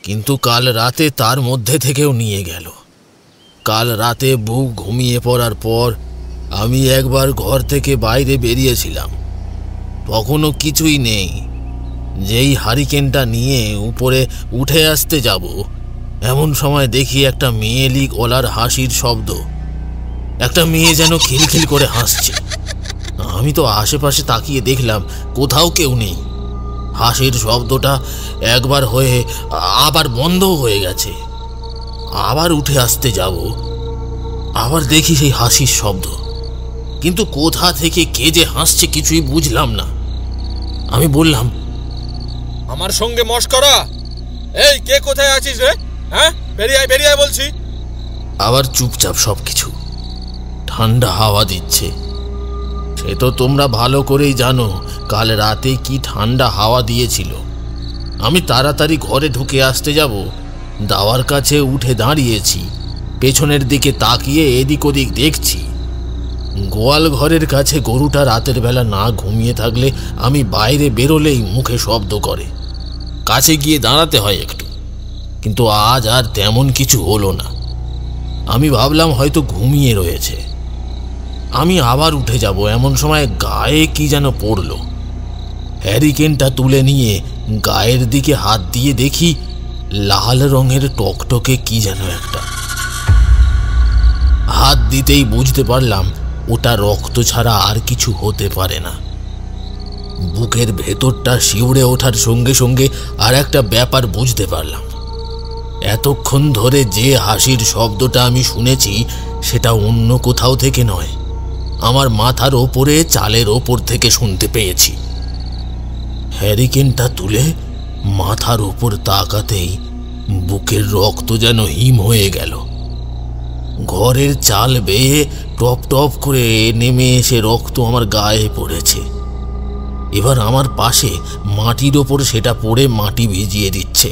কিন্তু কাল রাতে তার মধ্যে থেকেও নিয়ে গেল। কাল রাতে বউ ঘুমিয়ে পড়ার পর আমি একবার ঘর থেকে বাইরে বেরিয়েছিলাম, তখনও কিছুই নেই। যেই হারিকেনটা নিয়ে উপরে উঠে আসতে যাব, এমন সময় দেখি একটা মেয়েলি গলার হাসির শব্দ। একটা মেয়ে যেন খিলখিল করে হাসছে। আমি তো আশেপাশে তাকিয়ে দেখলাম, কোথাও কেউ নেই। হাসির শব্দটা একবার হয়ে আবার বন্ধ হয়ে গেছে। আবার উঠে আসতে যাব, আবার দেখি সেই হাসির শব্দ, কিন্তু কোথা থেকে কে যে হাসছে কিছুই বুঝলাম না। আমি বললাম, আমার সঙ্গে মশকরা? এই, কে কোথায় আছিস রে? হ্যাঁ, বেরিয়ে আয়, বেরিয়ে আয় বলছি। আবার চুপচাপ সবকিছু। ঠান্ডা হাওয়া দিচ্ছে। সে তো তোমরা ভালো করেই জানো কাল রাতে কি ঠান্ডা হাওয়া দিয়েছিল। আমি তাড়াতাড়ি ঘরে ঢুকে আসতে যাব, দাওয়ার কাছে উঠে দাঁড়িয়েছি। পেছনের দিকে তাকিয়ে এদিক ওদিক দেখছি। গোয়াল ঘরের কাছে গরুটা রাতের বেলা না ঘুমিয়ে থাকলে আমি বাইরে বেরোলেই মুখে শব্দ করে। কাছে গিয়ে দাঁড়াতে হয় একটু, কিন্তু আজ আর তেমন কিছু হলো না। আমি ভাবলাম হয়তো ঘুমিয়ে রয়েছে। আমি আবার উঠে যাব, এমন সময় গায়ে কি যেন পড়ল। হ্যারিকেনটা তুলে নিয়ে গায়ের দিকে হাত দিয়ে দেখি লাল রঙের টকটকে কি যেন একটা। হাত দিতেই বুঝতে পারলাম ওটা রক্ত ছাড়া আর কিছু হতে পারে না। বুকের ভেতরটা শিউরে ওঠার সঙ্গে সঙ্গে আর একটা ব্যাপার বুঝতে পারলাম। এতক্ষণ ধরে যে হাসির শব্দটা আমি শুনেছি সেটা অন্য কোথাও থেকে নয়, আমার মাথার ওপরে চালের ওপর থেকে শুনতে পেয়েছি। হ্যারিকেনটা তুলে মাথার ওপর তাকাতেই বুকের রক্ত যেন হিম হয়ে গেল। ঘরের চাল বেয়ে টপ টপ করে নেমে এসে রক্ত আমার গায়ে পড়েছে। এবার আমার পাশে মাটির ওপর সেটা পড়ে মাটি ভিজিয়ে দিচ্ছে।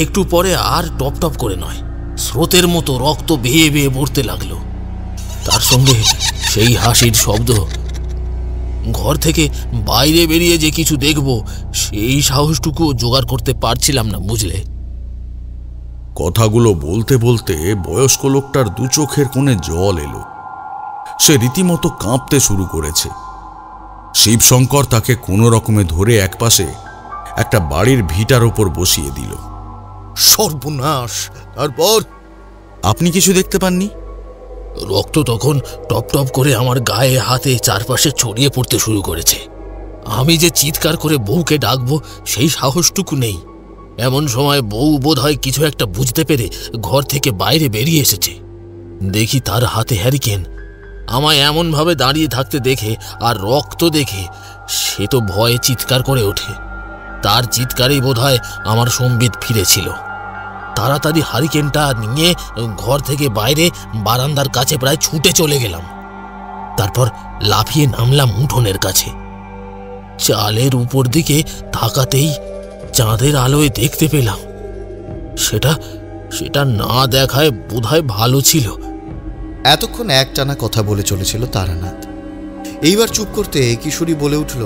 একটু পরে আর টপ টপ করে নয়, স্রোতের মতো রক্ত বেয়ে বেয়ে পড়তে লাগলো। তার সঙ্গে সেই হাসির শব্দ। ঘর থেকে বাইরে বেরিয়ে যে কিছু দেখব সেই সাহসটুকু জোগাড় করতে পারছিলাম না, বুঝলে। কথাগুলো বলতে বলতে বয়স্ক লোকটার দু চোখের কোণে জল এলো। সে রীতিমতো কাঁপতে শুরু করেছে। শিবশঙ্কর তাকে কোনো রকমে ধরে একপাশে একটা বাড়ির ভিটার ওপর বসিয়ে দিল। সর্বনাশ! তারপর? আপনি কিছু দেখতে পাননি? রক্ত তখন টপ টপ করে আমার গায়ে হাতে চারপাশে ছড়িয়ে পড়তে শুরু করেছে। আমি যে চিৎকার করে বউকে ডাকবো সেই সাহসটুকু নেই। এমন সময় বউ বোধহয় কিছু একটা বুঝতে পেরে ঘর থেকে বাইরে বেরিয়ে এসেছে। দেখি তার হাতে হ্যারিকেন। আমায় এমনভাবে দাঁড়িয়ে থাকতে দেখে আর রক্ত দেখে সে তো ভয়ে চিৎকার করে ওঠে। তার চিৎকারেই বোধহয় আমার সম্বিত ফিরেছিল। তাড়াতাড়ি হারিকেনটা নিয়ে ঘর থেকে বাইরে বারান্দার কাছে প্রায় ছুটে চলে গেলাম। তারপর লাফিয়ে নামলাম উঠোনের কাছে। চালের উপর দিকে তাকাতেই চাঁদের আলোয় দেখতে পেলাম। সেটা না দেখায় বোধহয় ভালো ছিল। এতক্ষণ একটানা কথা বলে চলেছিল তারানাথ। এইবার চুপ করতে কিশোরী বলে উঠল,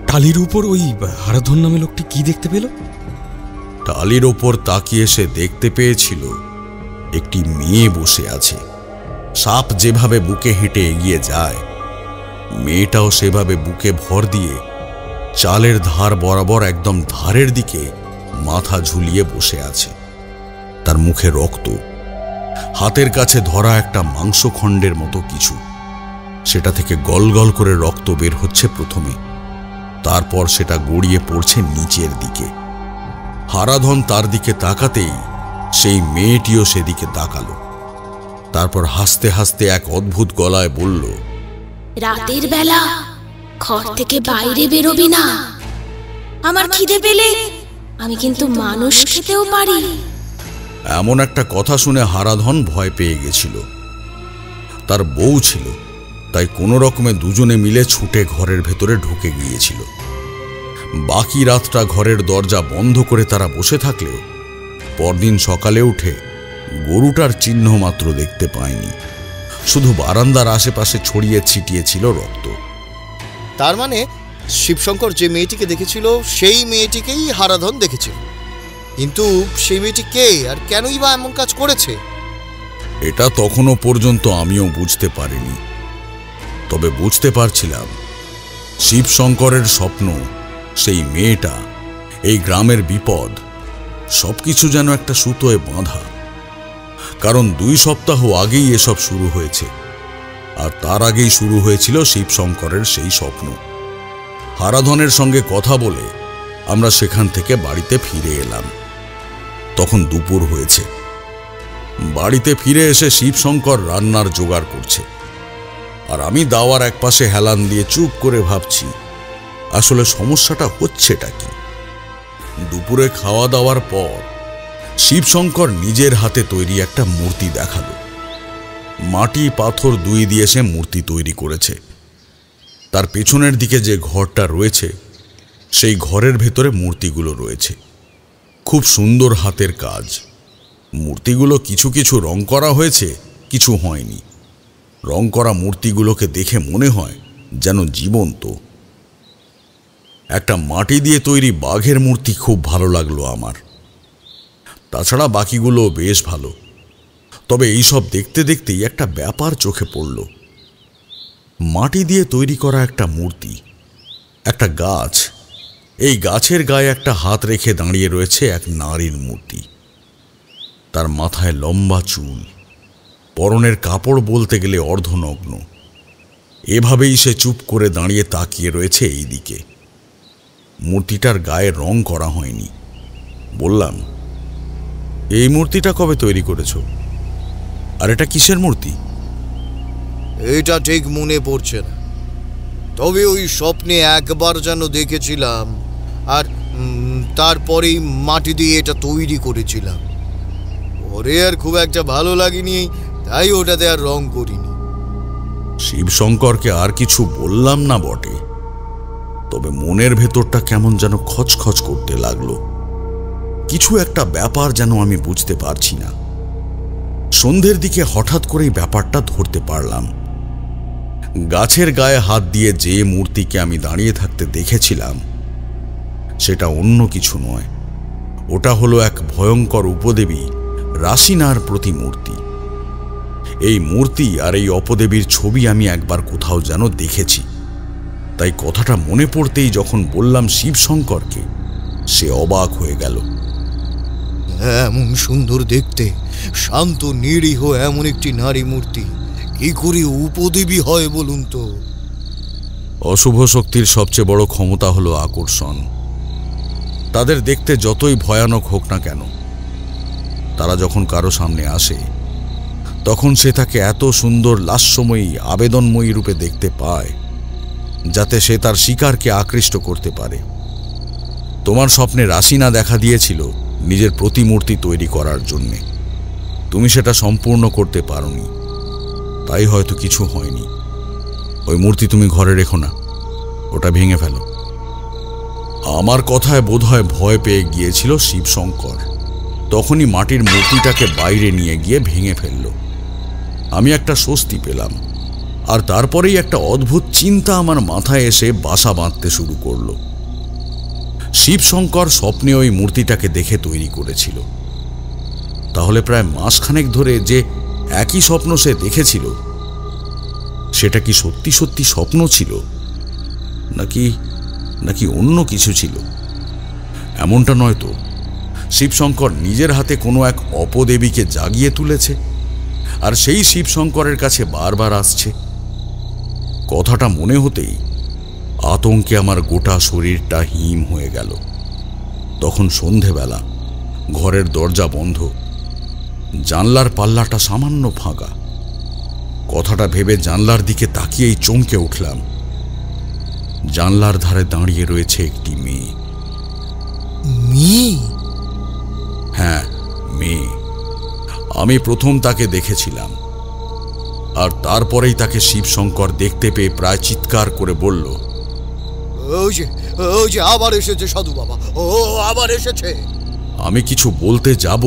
টালির উপর ওই হারাধন নামে লোকটি কি দেখতে পেল? টালির ওপর তাকিয়ে সে দেখতে পেয়েছিল একটি মেয়ে বসে আছে। সাপ যেভাবে বুকে হেঁটে এগিয়ে যায়, মেয়েটাও সেভাবে বুকে ভর দিয়ে চালের ধার বরাবর একদম ধারের দিকে মাথা ঝুলিয়ে বসে আছে। তার মুখে রক্ত, হাতের কাছে ধরা একটা মাংসখণ্ডের মতো কিছু। সেটা থেকে গলগল করে রক্ত বের হচ্ছে প্রথমে, তারপর সেটা গড়িয়ে পড়ছে নিচের দিকে। হারাধন তার দিকে তাকাতেই সেই মেয়েটিও সেদিকে তাকালো। তারপর হাসতে হাসতে এক অদ্ভুত গলায় বলল, রাতের বেলা ঘর থেকে বাইরে বেরোবি না। আমার খিদে পেলে আমি কিন্তু মানুষ খেতেও পারি। এমন একটা কথা শুনে হারাধন ভয় পেয়ে গেছিল। তার বউ ছিল, তাই কোনো রকমে দুজনে মিলে ছুটে ঘরের ভেতরে ঢুকে গিয়েছিল। বাকি রাতটা ঘরের দরজা বন্ধ করে তারা বসে থাকলেও পরদিন সকালে উঠে গরুটার চিহ্ন মাত্র দেখতে পায়নি। শুধু বারান্দার আশেপাশে ছড়িয়ে ছিটিয়ে ছিল রক্ত। তার মানে শিবশঙ্কর যে মেয়েটিকে দেখেছিল সেই মেয়েটিকেই হারাধন দেখেছিল, কিন্তু সেই মেয়েটি কে আর কেনই বা এমন কাজ করেছে? এটা তখনও পর্যন্ত আমিও বুঝতে পারিনি। তবে বুঝতে পারছিলাম শিবশঙ্করের স্বপ্ন, সেই মেয়েটা, এই গ্রামের বিপদ, সবকিছু যেন একটা সুতোয় বাঁধা। কারণ 2 সপ্তাহ আগেই এসব শুরু হয়েছে, আর তার আগেই শুরু হয়েছিল শিবশঙ্করের সেই স্বপ্ন। হারাধনের সঙ্গে কথা বলে আমরা সেখান থেকে বাড়িতে ফিরে এলাম। তখন দুপুর হয়েছে। বাড়িতে ফিরে এসে শিবশঙ্কর রান্নার জোগাড় করছে, আর আমি দাওয়ার একপাশে হেলান দিয়ে চুপ করে ভাবছি আসলে সমস্যাটা হচ্ছেটা কি। দুপুরে খাওয়া দাওয়ার পর শিবশঙ্কর নিজের হাতে তৈরি একটা মূর্তি দেখালো। মাটি পাথর 2 দিয়ে সে মূর্তি তৈরি করেছে। তার পেছনের দিকে যে ঘরটা রয়েছে সেই ঘরের ভেতরে মূর্তিগুলো রয়েছে। খুব সুন্দর হাতের কাজ। মূর্তিগুলো কিছু কিছু রং করা হয়েছে, কিছু হয়নি। রং করা মূর্তিগুলোকে দেখে মনে হয় যেন জীবন্ত। একটা মাটি দিয়ে তৈরি বাঘের মূর্তি খুব ভালো লাগলো আমার। তাছাড়া বাকিগুলো বেশ ভালো। তবে এইসব দেখতে দেখতেই একটা ব্যাপার চোখে পড়ল। মাটি দিয়ে তৈরি করা একটা মূর্তি, একটা গাছ, এই গাছের গায়ে একটা হাত রেখে দাঁড়িয়ে রয়েছে এক নারীর মূর্তি। তার মাথায় লম্বা চুল, পরনের কাপড় বলতে গেলে অর্ধনগ্ন। এভাবেই সে চুপ করে দাঁড়িয়ে তাকিয়ে রয়েছে এই দিকে। মূর্তিটার গায়ে রং করা হয়নি। বললাম, এই মূর্তিটা কবে তৈরি করেছ? আর এটা কিসের মূর্তি? এটা ঠিক মনে পড়ছে না, তবে ওই স্বপ্নে একবার যেন দেখেছিলাম, আর তারপরেই মাটি দিয়ে এটা তৈরি করেছিলাম। ওরে আর খুব একটা ভালো লাগেনি, তাই ওটাতে আর রং করিনি। শিবশঙ্করকে আর কিছু বললাম না বটে, তবে মনের ভেতরটা কেমন যেন খচখচ করতে লাগলো। কিছু একটা ব্যাপার যেন আমি বুঝতে পারছি না। সন্ধ্যের দিকে হঠাৎ করেই ব্যাপারটা ধরতে পারলাম। গাছের গায়ে হাত দিয়ে যে মূর্তিকে আমি দাঁড়িয়ে থাকতে দেখেছিলাম সেটা অন্য কিছু নয়, ওটা হলো এক ভয়ঙ্কর উপদেবী রাশিনার প্রতিমূর্তি। এই মূর্তি আর এই অপদেবীর ছবি আমি একবার কোথাও যেন দেখেছি, তাই কথাটা মনে পড়তেই যখন বললাম শিবশঙ্করকে, সে অবাক হয়ে গেল। এমন সুন্দর দেখতে, শান্ত নিরীহ এমন একটি নারী মূর্তি কি করে উপদেবী হয় বলুন তো? অশুভ শক্তির সবচেয়ে বড় ক্ষমতা হলো আকর্ষণ। তাদের দেখতে যতই ভয়ানক হোক না কেন, তারা যখন কারো সামনে আসে তখন সে তাকে এত সুন্দর লাস্যময়ী আবেদনময়ী রূপে দেখতে পায় যাতে সে তার শিকারকে আকৃষ্ট করতে পারে। তোমার স্বপ্নে রাশিনা দেখা দিয়েছিল নিজের প্রতিমূর্তি তৈরি করার জন্যে। তুমি সেটা সম্পূর্ণ করতে পারোনি, তাই হয়তো কিছু হয়নি। ওই মূর্তি তুমি ঘরে রেখো না, ওটা ভেঙে ফেলো। আমার কথায় বোধহয় ভয় পেয়ে গিয়েছিল শিবশঙ্কর। তখনই মাটির মূর্তিটাকে বাইরে নিয়ে গিয়ে ভেঙে ফেলল। আমি একটা স্বস্তি পেলাম, আর তারপরেই একটা অদ্ভুত চিন্তা আমার মাথায় এসে বাসা বাঁধতে শুরু করলো। শিবশঙ্কর স্বপ্নে ওই মূর্তিটাকে দেখে তৈরি করেছিল। তাহলে প্রায় মাসখানেক ধরে যে একই স্বপ্ন সে দেখেছিল, সেটা কি সত্যি সত্যি স্বপ্ন ছিল নাকি অন্য কিছু ছিল? এমনটা নয় তো শিবশঙ্কর নিজের হাতে কোনো এক অপদেবীকে জাগিয়ে তুলেছে, আর সেই শিবশঙ্করের কাছে বারবার আসছে? কথাটা মনে হতেই আতঙ্কে আমার গোটা শরীরটা হিম হয়ে গেল। তখন সন্ধেবেলা, ঘরের দরজা বন্ধ, জানলার পাল্লাটা সামান্য ফাঁকা। কথাটা ভেবে জানলার দিকে তাকিয়েই চমকে উঠলাম। জানলার ধারে দাঁড়িয়ে রয়েছে একটি মেয়ে। মেয়ে? হ্যাঁ, মেয়ে। আমি প্রথম তাকে দেখেছিলাম, আর তারপরেই তাকে শিবশঙ্কর দেখতে পেয়ে প্রায় চিৎকার করে বলল, ওই যে আবার এসেছে সাধু বাবা, ও আবার এসেছে। আমি কিছু বলতে যাব,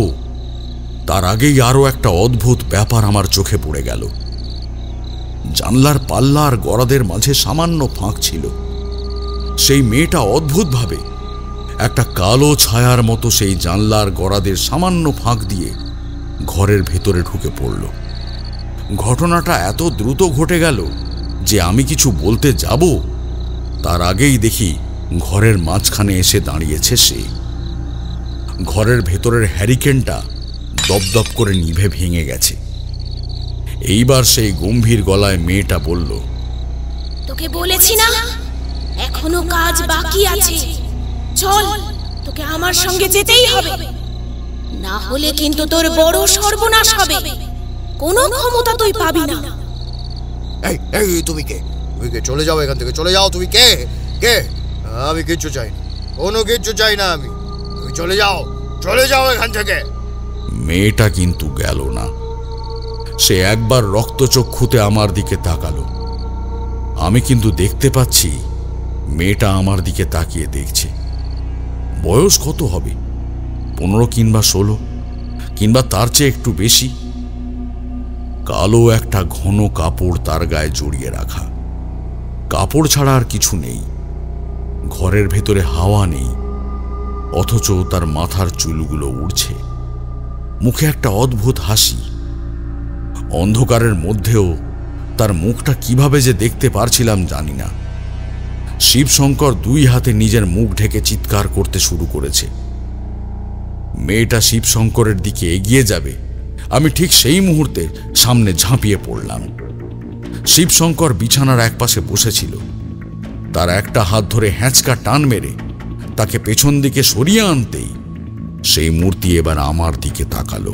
তার আগেই আরো একটা অদ্ভুত ব্যাপার আমার চোখে পড়ে গেল। জানলার পাল্লা আর গরাদের মাঝে সামান্য ফাঁক ছিল। সেই মেয়েটা অদ্ভুতভাবে একটা কালো ছায়ার মতো সেই জানলার গরাদের সামান্য ফাঁক দিয়ে ঘরের ভেতরে ঢুকে পড়ল। ঘটনাটা এত দ্রুত ঘটে গেল যে আমি কিছু বলতে যাব তার আগেই দেখি ঘরের মাঝখানে এসে দাঁড়িয়েছে সে। ঘরের ভেতরের হ্যারিকেনটা দপদপ করে নিভে ভেঙে গেছে। এইবার সেই গম্ভীর গলায় মেয়েটা বলল, তোকে বলেছি না এখনো কাজ বাকি আছে, চল তোকে আমার সঙ্গে যেতেই হবে, না হলে কিন্তু তোর বড় সর্বনাশ হবে, কোনো ক্ষমতা তুই পাবি না। এই এই তুমি কে? তুমি কে? চলে যাও এখান থেকে, চলে যাও। তুমি কে? কে? আমি কিচ্ছু চাই না, কোনো কিচ্ছু চাই না আমি। তুমি চলে যাও, চলে যাও এখান থেকে। মেয়েটা কিন্তু গেল না। সে একবার রক্তচক্ষুতে আমার দিকে তাকালো। আমি কিন্তু দেখতে পাচ্ছি মেয়েটা আমার দিকে তাকিয়ে দেখছে। বয়স কত হবে? 15 কিংবা 16 কিংবা তার চেয়ে একটু বেশি। কালো একটা ঘন কাপড় তার গায়ে জড়িয়ে রাখা। কাপড় ছাড়া আর কিছু নেই। ঘরের ভেতরে হাওয়া নেই, অথচ তার মাথার চুলগুলো উড়ছে। মুখে একটা অদ্ভুত হাসি। অন্ধকারের মধ্যেও তার মুখটা কিভাবে যে দেখতে পারছিলাম জানি না। শিবশঙ্কর 2 হাতে নিজের মুখ ঢেকে চিৎকার করতে শুরু করেছে। মেয়েটা শিবশঙ্করের দিকে এগিয়ে যাবে, আমি ঠিক সেই মুহূর্তে সামনে ঝাঁপিয়ে পড়লাম। শিবশঙ্কর বিছানার একপাশে বসেছিল। তার একটা হাত ধরে হ্যাঁচকা টান মেরে তাকে পেছন দিকে সরিয়ে আনতেই সেই মূর্তি এবার আমার দিকে তাকালো।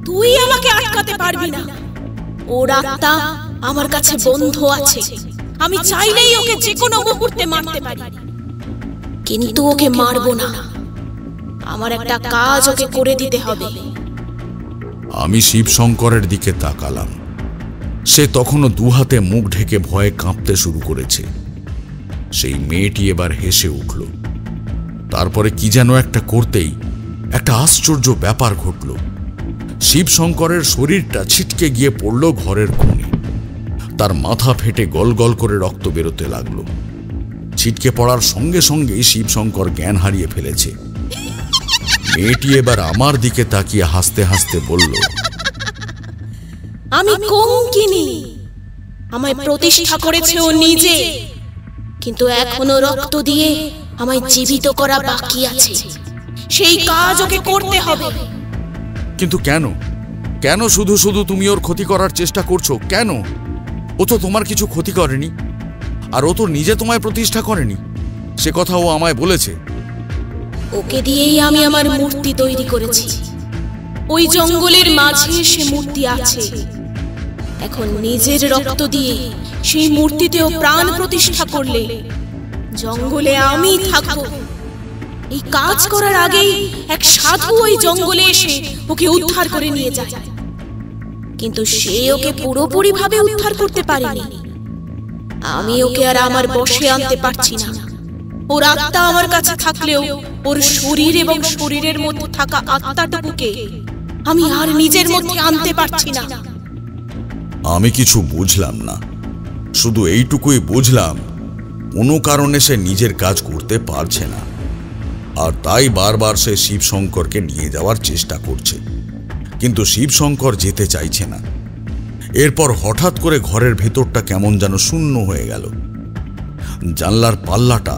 তুই আমাকে আটকাতে পারবি না, ওর আত্মা আমার কাছে বন্ধ আছে, আমি চাইলেই ওকে যে কোনো মুহূর্তে মারতে পারি, কিন্তু ওকে মারবো না। আমার একটা কাজ ওকে করে দিতে হবে। আমি শিবশঙ্করের দিকে তাকালাম। সে তখনও 2 হাতে মুখ ঢেকে ভয়ে কাঁপতে শুরু করেছে। সেই মেয়েটি এবার হেসে উঠল। তারপরে কি যেন একটা করতেই একটা আশ্চর্য ব্যাপার ঘটল। শিবশঙ্করের শরীরটা ছিটকে গিয়ে পড়ল ঘরের কোণে। তার মাথা ফেটে গল গল করে রক্ত বেরোতে লাগলো। ছিটকে পড়ার সঙ্গে সঙ্গেই শিবশঙ্কর জ্ঞান হারিয়ে ফেলেছে। মেয়েটি এবার আমার দিকে তাকিয়ে হাসতে হাসতে বলল, আমি কঙ্কিনী, আমায় প্রতিষ্ঠা করেছে ও নিজে, কিন্তু এখনো রক্ত দিয়ে আমায় জীবিত করা বাকি আছে, সেই কাজ ওকে করতে হবে। কিন্তু কেন? কেন শুধু শুধু তুমি ওর ক্ষতি করার চেষ্টা করছো? কেন? ও তো তোমার কিছু ক্ষতি করেনি, আর ও তো নিজে তোমায় প্রতিষ্ঠা করেনি। সে কথা ও আমায় বলেছে। ওকে দিয়েই আমি আমার মূর্তি তৈরি করেছি। ওই জঙ্গলের মাঝে সে মূর্তি আছে। এখন নিজের রক্ত দিয়ে সেই মূর্তিতেও প্রাণ প্রতিষ্ঠা করলে জঙ্গলে আমি থাকবো। এই কাজ করার আগেই এক সাধু ওই জঙ্গলে এসে ওকে উদ্ধার করে নিয়ে যায়, কিন্তু সে ওকে পুরোপুরি ভাবে উদ্ধার করতে পারেনি। আমি ওকে আর আমার বশে আনতে পারছি না। ওর আত্মা আমার কাছে থাকলেও ওর শরীর এবং শরীরের মধ্যে থাকা আত্মাটুকুকে আমি আর নিজের মধ্যে আনতে পারছি না। আমি কিছু বুঝলাম না, শুধু এইটুকুই বুঝলাম কোনো কারণে সে নিজের কাজ করতে পারছে না, আর তাই বারবার সে শিবশঙ্করকে নিয়ে যাওয়ার চেষ্টা করছে, কিন্তু শিবশঙ্কর যেতে চাইছে না। এরপর হঠাৎ করে ঘরের ভেতরটা কেমন যেন শূন্য হয়ে গেল। জানলার পাল্লাটা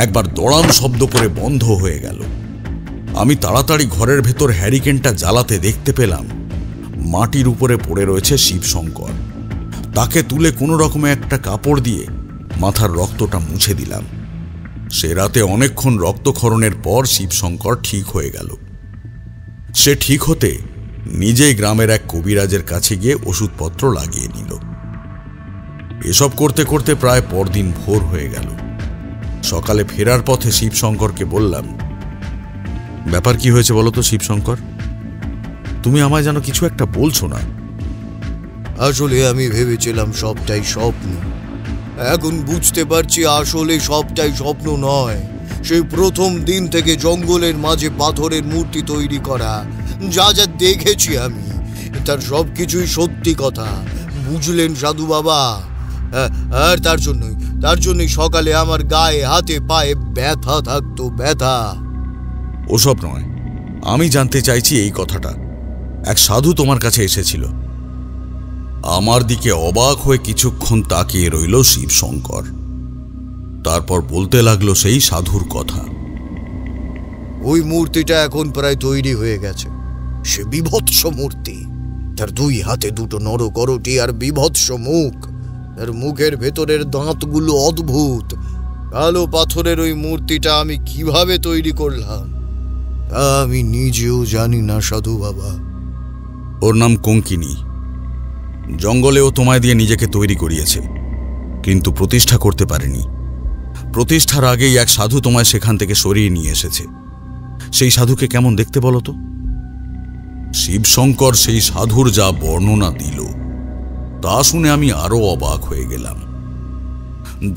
একবার দড়াম শব্দ করে বন্ধ হয়ে গেল। আমি তাড়াতাড়ি ঘরের ভেতর হ্যারিকেনটা জ্বালাতে দেখতে পেলাম মাটির উপরে পড়ে রয়েছে শিবশঙ্কর। তাকে তুলে কোনো রকমে একটা কাপড় দিয়ে মাথার রক্তটা মুছে দিলাম। সে রাতে অনেকক্ষণ রক্তক্ষরণের পর শিবশঙ্কর ঠিক হয়ে গেল। সে ঠিক হতে নিজেই গ্রামের এক কবিরাজের কাছে গিয়ে ওষুধপত্র লাগিয়ে নিল। এসব করতে করতে প্রায় পরদিন ভোর হয়ে গেল। সকালে ফেরার পথে শিবশঙ্করকে বললাম, ব্যাপার কি হয়েছে বলো তো শিবশঙ্কর? তুমি আমায় যেন কিছু একটা বলছো না। আসলে আমি ভেবেছিলাম সবটাই স্বপ্ন, এখন বুঝতে পারছি আসলে সবটাই স্বপ্ন নয়। সেই প্রথম দিন থেকে জঙ্গলের মাঝে পাথরের মূর্তি তৈরি করা, যা যা দেখেছি আমি, তার সবকিছুই সত্যি কথা। বুঝলেন সাধু বাবা? আর তার জন্যই সকালে আমার গায়ে হাতে পায়ে ব্যথা থাকতো, ব্যথা। ওসব নয়, আমি জানতে চাইছি এই কথাটা। এক সাধু তোমার কাছে এসেছিল। আমার দিকে অবাক হয়ে কিছুক্ষণ তাকিয়ে রইল শিবশঙ্কর। তারপর বলতে লাগলো সেই সাধুর কথা। ওই মূর্তিটা এখন প্রায় তৈরি হয়ে গেছে। সে বিভৎস মূর্তি। তার দুই হাতে দুটো নরকরটি আর বিভৎস মুখ। তার মুখের ভেতরের দাঁতগুলো অদ্ভুত। কালো পাথরের ওই মূর্তিটা আমি কিভাবে তৈরি করলাম তা আমি নিজেও জানি না সাধু বাবা। ওর নাম কঙ্কিনী। জঙ্গলেও তোমায় দিয়ে নিজেকে তৈরি করিয়েছে, কিন্তু প্রতিষ্ঠা করতে পারেনি। প্রতিষ্ঠার আগেই এক সাধু তোমায় সেখান থেকে সরিয়ে নিয়ে এসেছে। সেই সাধুকে কেমন দেখতে বলো তো? শিবশঙ্কর সেই সাধুর যা বর্ণনা দিল তা শুনে আমি আরো অবাক হয়ে গেলাম।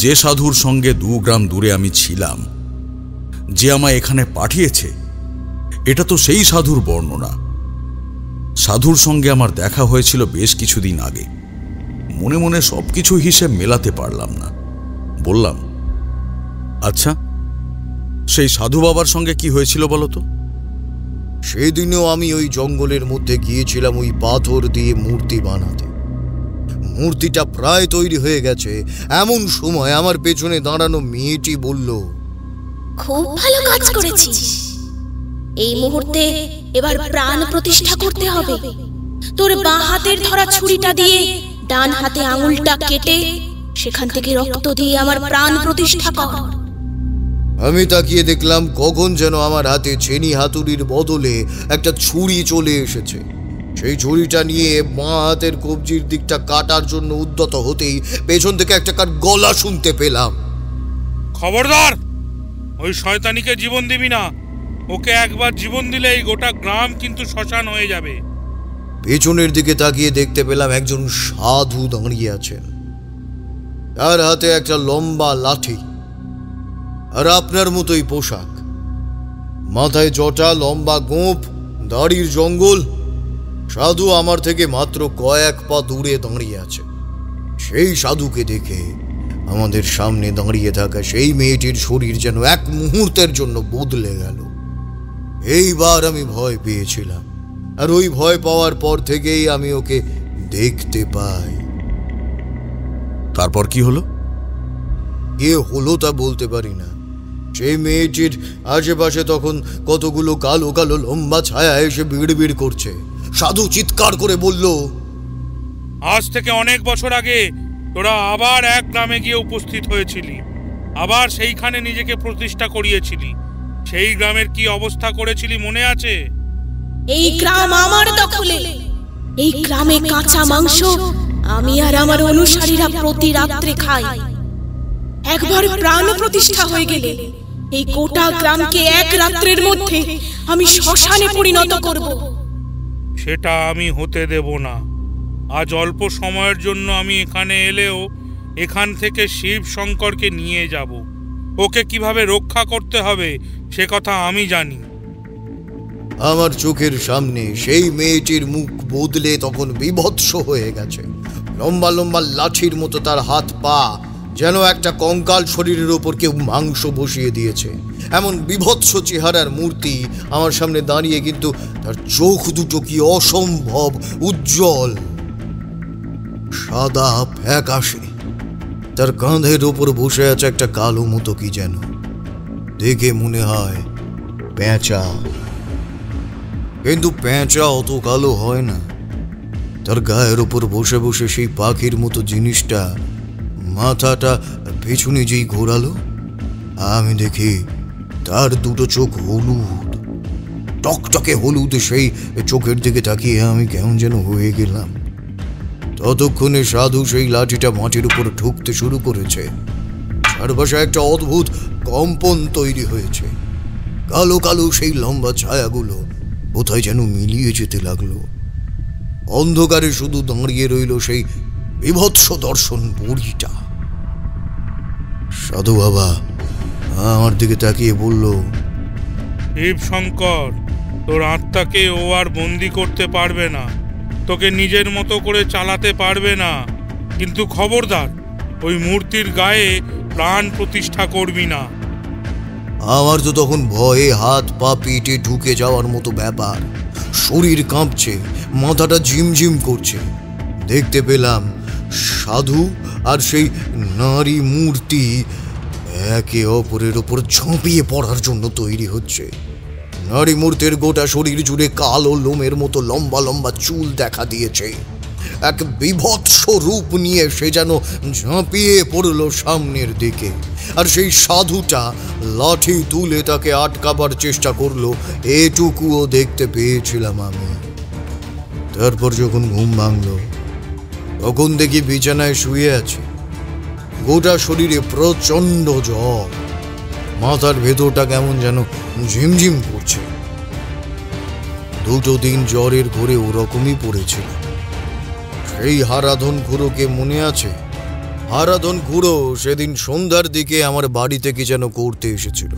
যে সাধুর সঙ্গে 2 গ্রাম দূরে আমি ছিলাম, যে আমায় এখানে পাঠিয়েছে, এটা তো সেই সাধুর বর্ণনা। সাধুর সঙ্গে আমার দেখা হয়েছিল বেশ কিছুদিন আগে। মনে মনে সবকিছু হিসেব মেলাতে পারলাম না। বললাম, আচ্ছা, সেই সাধু বাবার সঙ্গে কি হয়েছিল বলো তো? সেদিনও আমি ওই জঙ্গলের মধ্যে গিয়েছিলাম ওই পাথর দিয়ে মূর্তি বানাতে। মূর্তিটা প্রায় তৈরি হয়ে গেছে, এমন সময় আমার পেছনে দাঁড়ানো মেয়েটি বলল, খুব ভালো কাজ করেছিস। এই মুহূর্তে এবার প্রাণ প্রতিষ্ঠা করতে হবে। তোর বাঁ হাতের ধরা ছুরিটা দিয়ে ডান হাতে আঙুলটা কেটে সেখান থেকে রক্ত দিয়ে আমার প্রাণ প্রতিষ্ঠা কর। আমি তাকিয়ে দেখলাম কখন যেন আমার হাতে ছেনি হাতুড়ির বদলে একটা ছুরি চলে এসেছে। সেই ছুরিটা নিয়ে বাঁ হাতের কবজির দিকটা কাটার জন্য উদ্যত হতেই পেছন থেকে একটা কার গলা শুনতে পেলাম। খবরদার, ওই শয়তানিকে জীবন দিবি না। ওকে একবার জীবন দিলেই গোটা গ্রাম কিন্তু শ্মশান হয়ে যাবে। পেছনের দিকে তাকিয়ে দেখতে পেলাম একজন সাধু দাঁড়িয়ে আছেন। তার হাতে একটা লম্বা লাঠি আর আপনার মতোই পোশাক, মাথায় জটা, লম্বা গোঁফ, দাড়ির জঙ্গল। সাধু আমার থেকে মাত্র কয়েক পা দূরে দাঁড়িয়ে আছে। সেই সাধুকে দেখে আমাদের সামনে দাঁড়িয়ে থাকা সেই মেয়েটির শরীর যেন এক মুহূর্তের জন্য বদলে গেল। এইবার আমি ভয় পেয়েছিলাম, আর ওই ভয় পাওয়ার পর থেকেই আমি ওকে দেখতে পাই। তারপর কি হলো? কে হলো তা বলতে পারি না। সেই মেয়েটির আশেপাশে তখন কতগুলো কালো কালো লম্বা ছায়া এসে বিড়বিড় করছে। সাধু চিৎকার করে বলল, আজ থেকে অনেক বছর আগে তোরা আবার এক গ্রামে গিয়ে উপস্থিত হয়েছিলি, আবার সেইখানে নিজেকে প্রতিষ্ঠা করিয়েছিলি। সেই গ্রামের কি অবস্থা করেছিলি মনে আছে? এই গ্রাম আমার দখলে। এই গ্রামে কাঁচা মাংস আমি আর আমার অনুসারীরা প্রতি রাত্রে খাই। একবার প্রাণ প্রতিষ্ঠা হয়ে গেলে এই গোটা গ্রামকে এক রাত্রের মধ্যে আমি শ্মশানে পরিণত করব। সেটা আমি হতে দেব না। আজ অল্প সময়ের জন্য আমি এখানে এলেও এখান থেকে শিব শঙ্করকে নিয়ে যাব। ওকে কিভাবে রক্ষা করতে হবে সে কথা আমি জানি। আমার চোখের সামনে সেই মেয়েটির মুখ বদলে তখন বিভৎস হয়ে গেছে। লম্বা লম্বা লাঠির মতো তার হাত পা, যেন একটা কঙ্কাল শরীরের ওপর কেউ মাংস বসিয়ে দিয়েছে। এমন বিভৎস চেহারার মূর্তি আমার সামনে দাঁড়িয়ে, কিন্তু তার চোখ দুটো কি অসম্ভব উজ্জ্বল, সাদা ফ্যাকাশে। তার কাঁধের ওপর বসে আছে একটা কালো মতো কি যেন, দেখে মনে হয় পেঁচা, কিন্তু পেঁচা অত কালো হয় না। তার গায়ের ওপর বসে বসে সেই পাখির মতো জিনিসটা মাথাটা পেছনে যেই ঘোরালো, আমি দেখি তার দুটো চোখ হলুদ, টকটকে হলুদ। সেই চোখের দিকে তাকিয়ে আমি কেমন যেন হয়ে গেলাম। ততক্ষণে সাধু সেই লাঠিটা মাটির উপর ঠুকতে শুরু করেছে। চারপাশে একটা অদ্ভুত কম্পন তৈরি হয়েছে। কালো কালো সেই লম্বা ছায়াগুলো কোথায় যেন মিলিয়ে যেতে লাগলো। অন্ধকারে শুধু দাঁড়িয়ে রইল সেই বিভৎস দর্শন বুড়িটা। সাধু বাবা আমার দিকে তাকিয়ে বলল, শিব শঙ্কর, তোর আত্মাকে ও আর বন্দি করতে পারবে না। তোকে নিজের মতো করে চালাতে পারবে না, কিন্তু খবরদার ওই মূর্তির গায়ে প্রাণ প্রতিষ্ঠা করবি না। আমার তো তখন ভয়ে হাত পা পিঠে ঢুকে যাওয়ার মতো ব্যাপার, শরীর কাঁপছে, মাথাটা ঝিমঝিম করছে। দেখতে পেলাম সাধু আর সেই নারী মূর্তি একে অপরের ওপর ঝাঁপিয়ে পড়ার জন্য তৈরি হচ্ছে। নারী মূর্তির গোটা শরীর জুড়ে কালো লোমের মতো লম্বা লম্বা চুল দেখা দিয়েছে। এক বিভৎস রূপ নিয়ে সে যেন ঝাঁপিয়ে পড়ল সামনের দিকে, আর সেই সাধুটা লাঠি তুলে তাকে আটকাবার চেষ্টা করলো, এটুকুও দেখতে পেয়েছিলাম আমি। তারপর যখন ঘুম ভাঙলো, তখন দেখি বিছানায় শুয়ে আছে, গোটা শরীরে প্রচন্ড জ্বর, মাথার ভেতরটা কেমন যেন ঝিমঝিম করছে। 2 দিন জ্বরের ঘোরে ওরকমই পড়েছিল। সেই হারাধন খুড়োকে মনে আছে? হারাধন খুড়ো সেদিন সন্ধ্যার দিকে আমার বাড়িতে কি যেন করতে এসেছিল।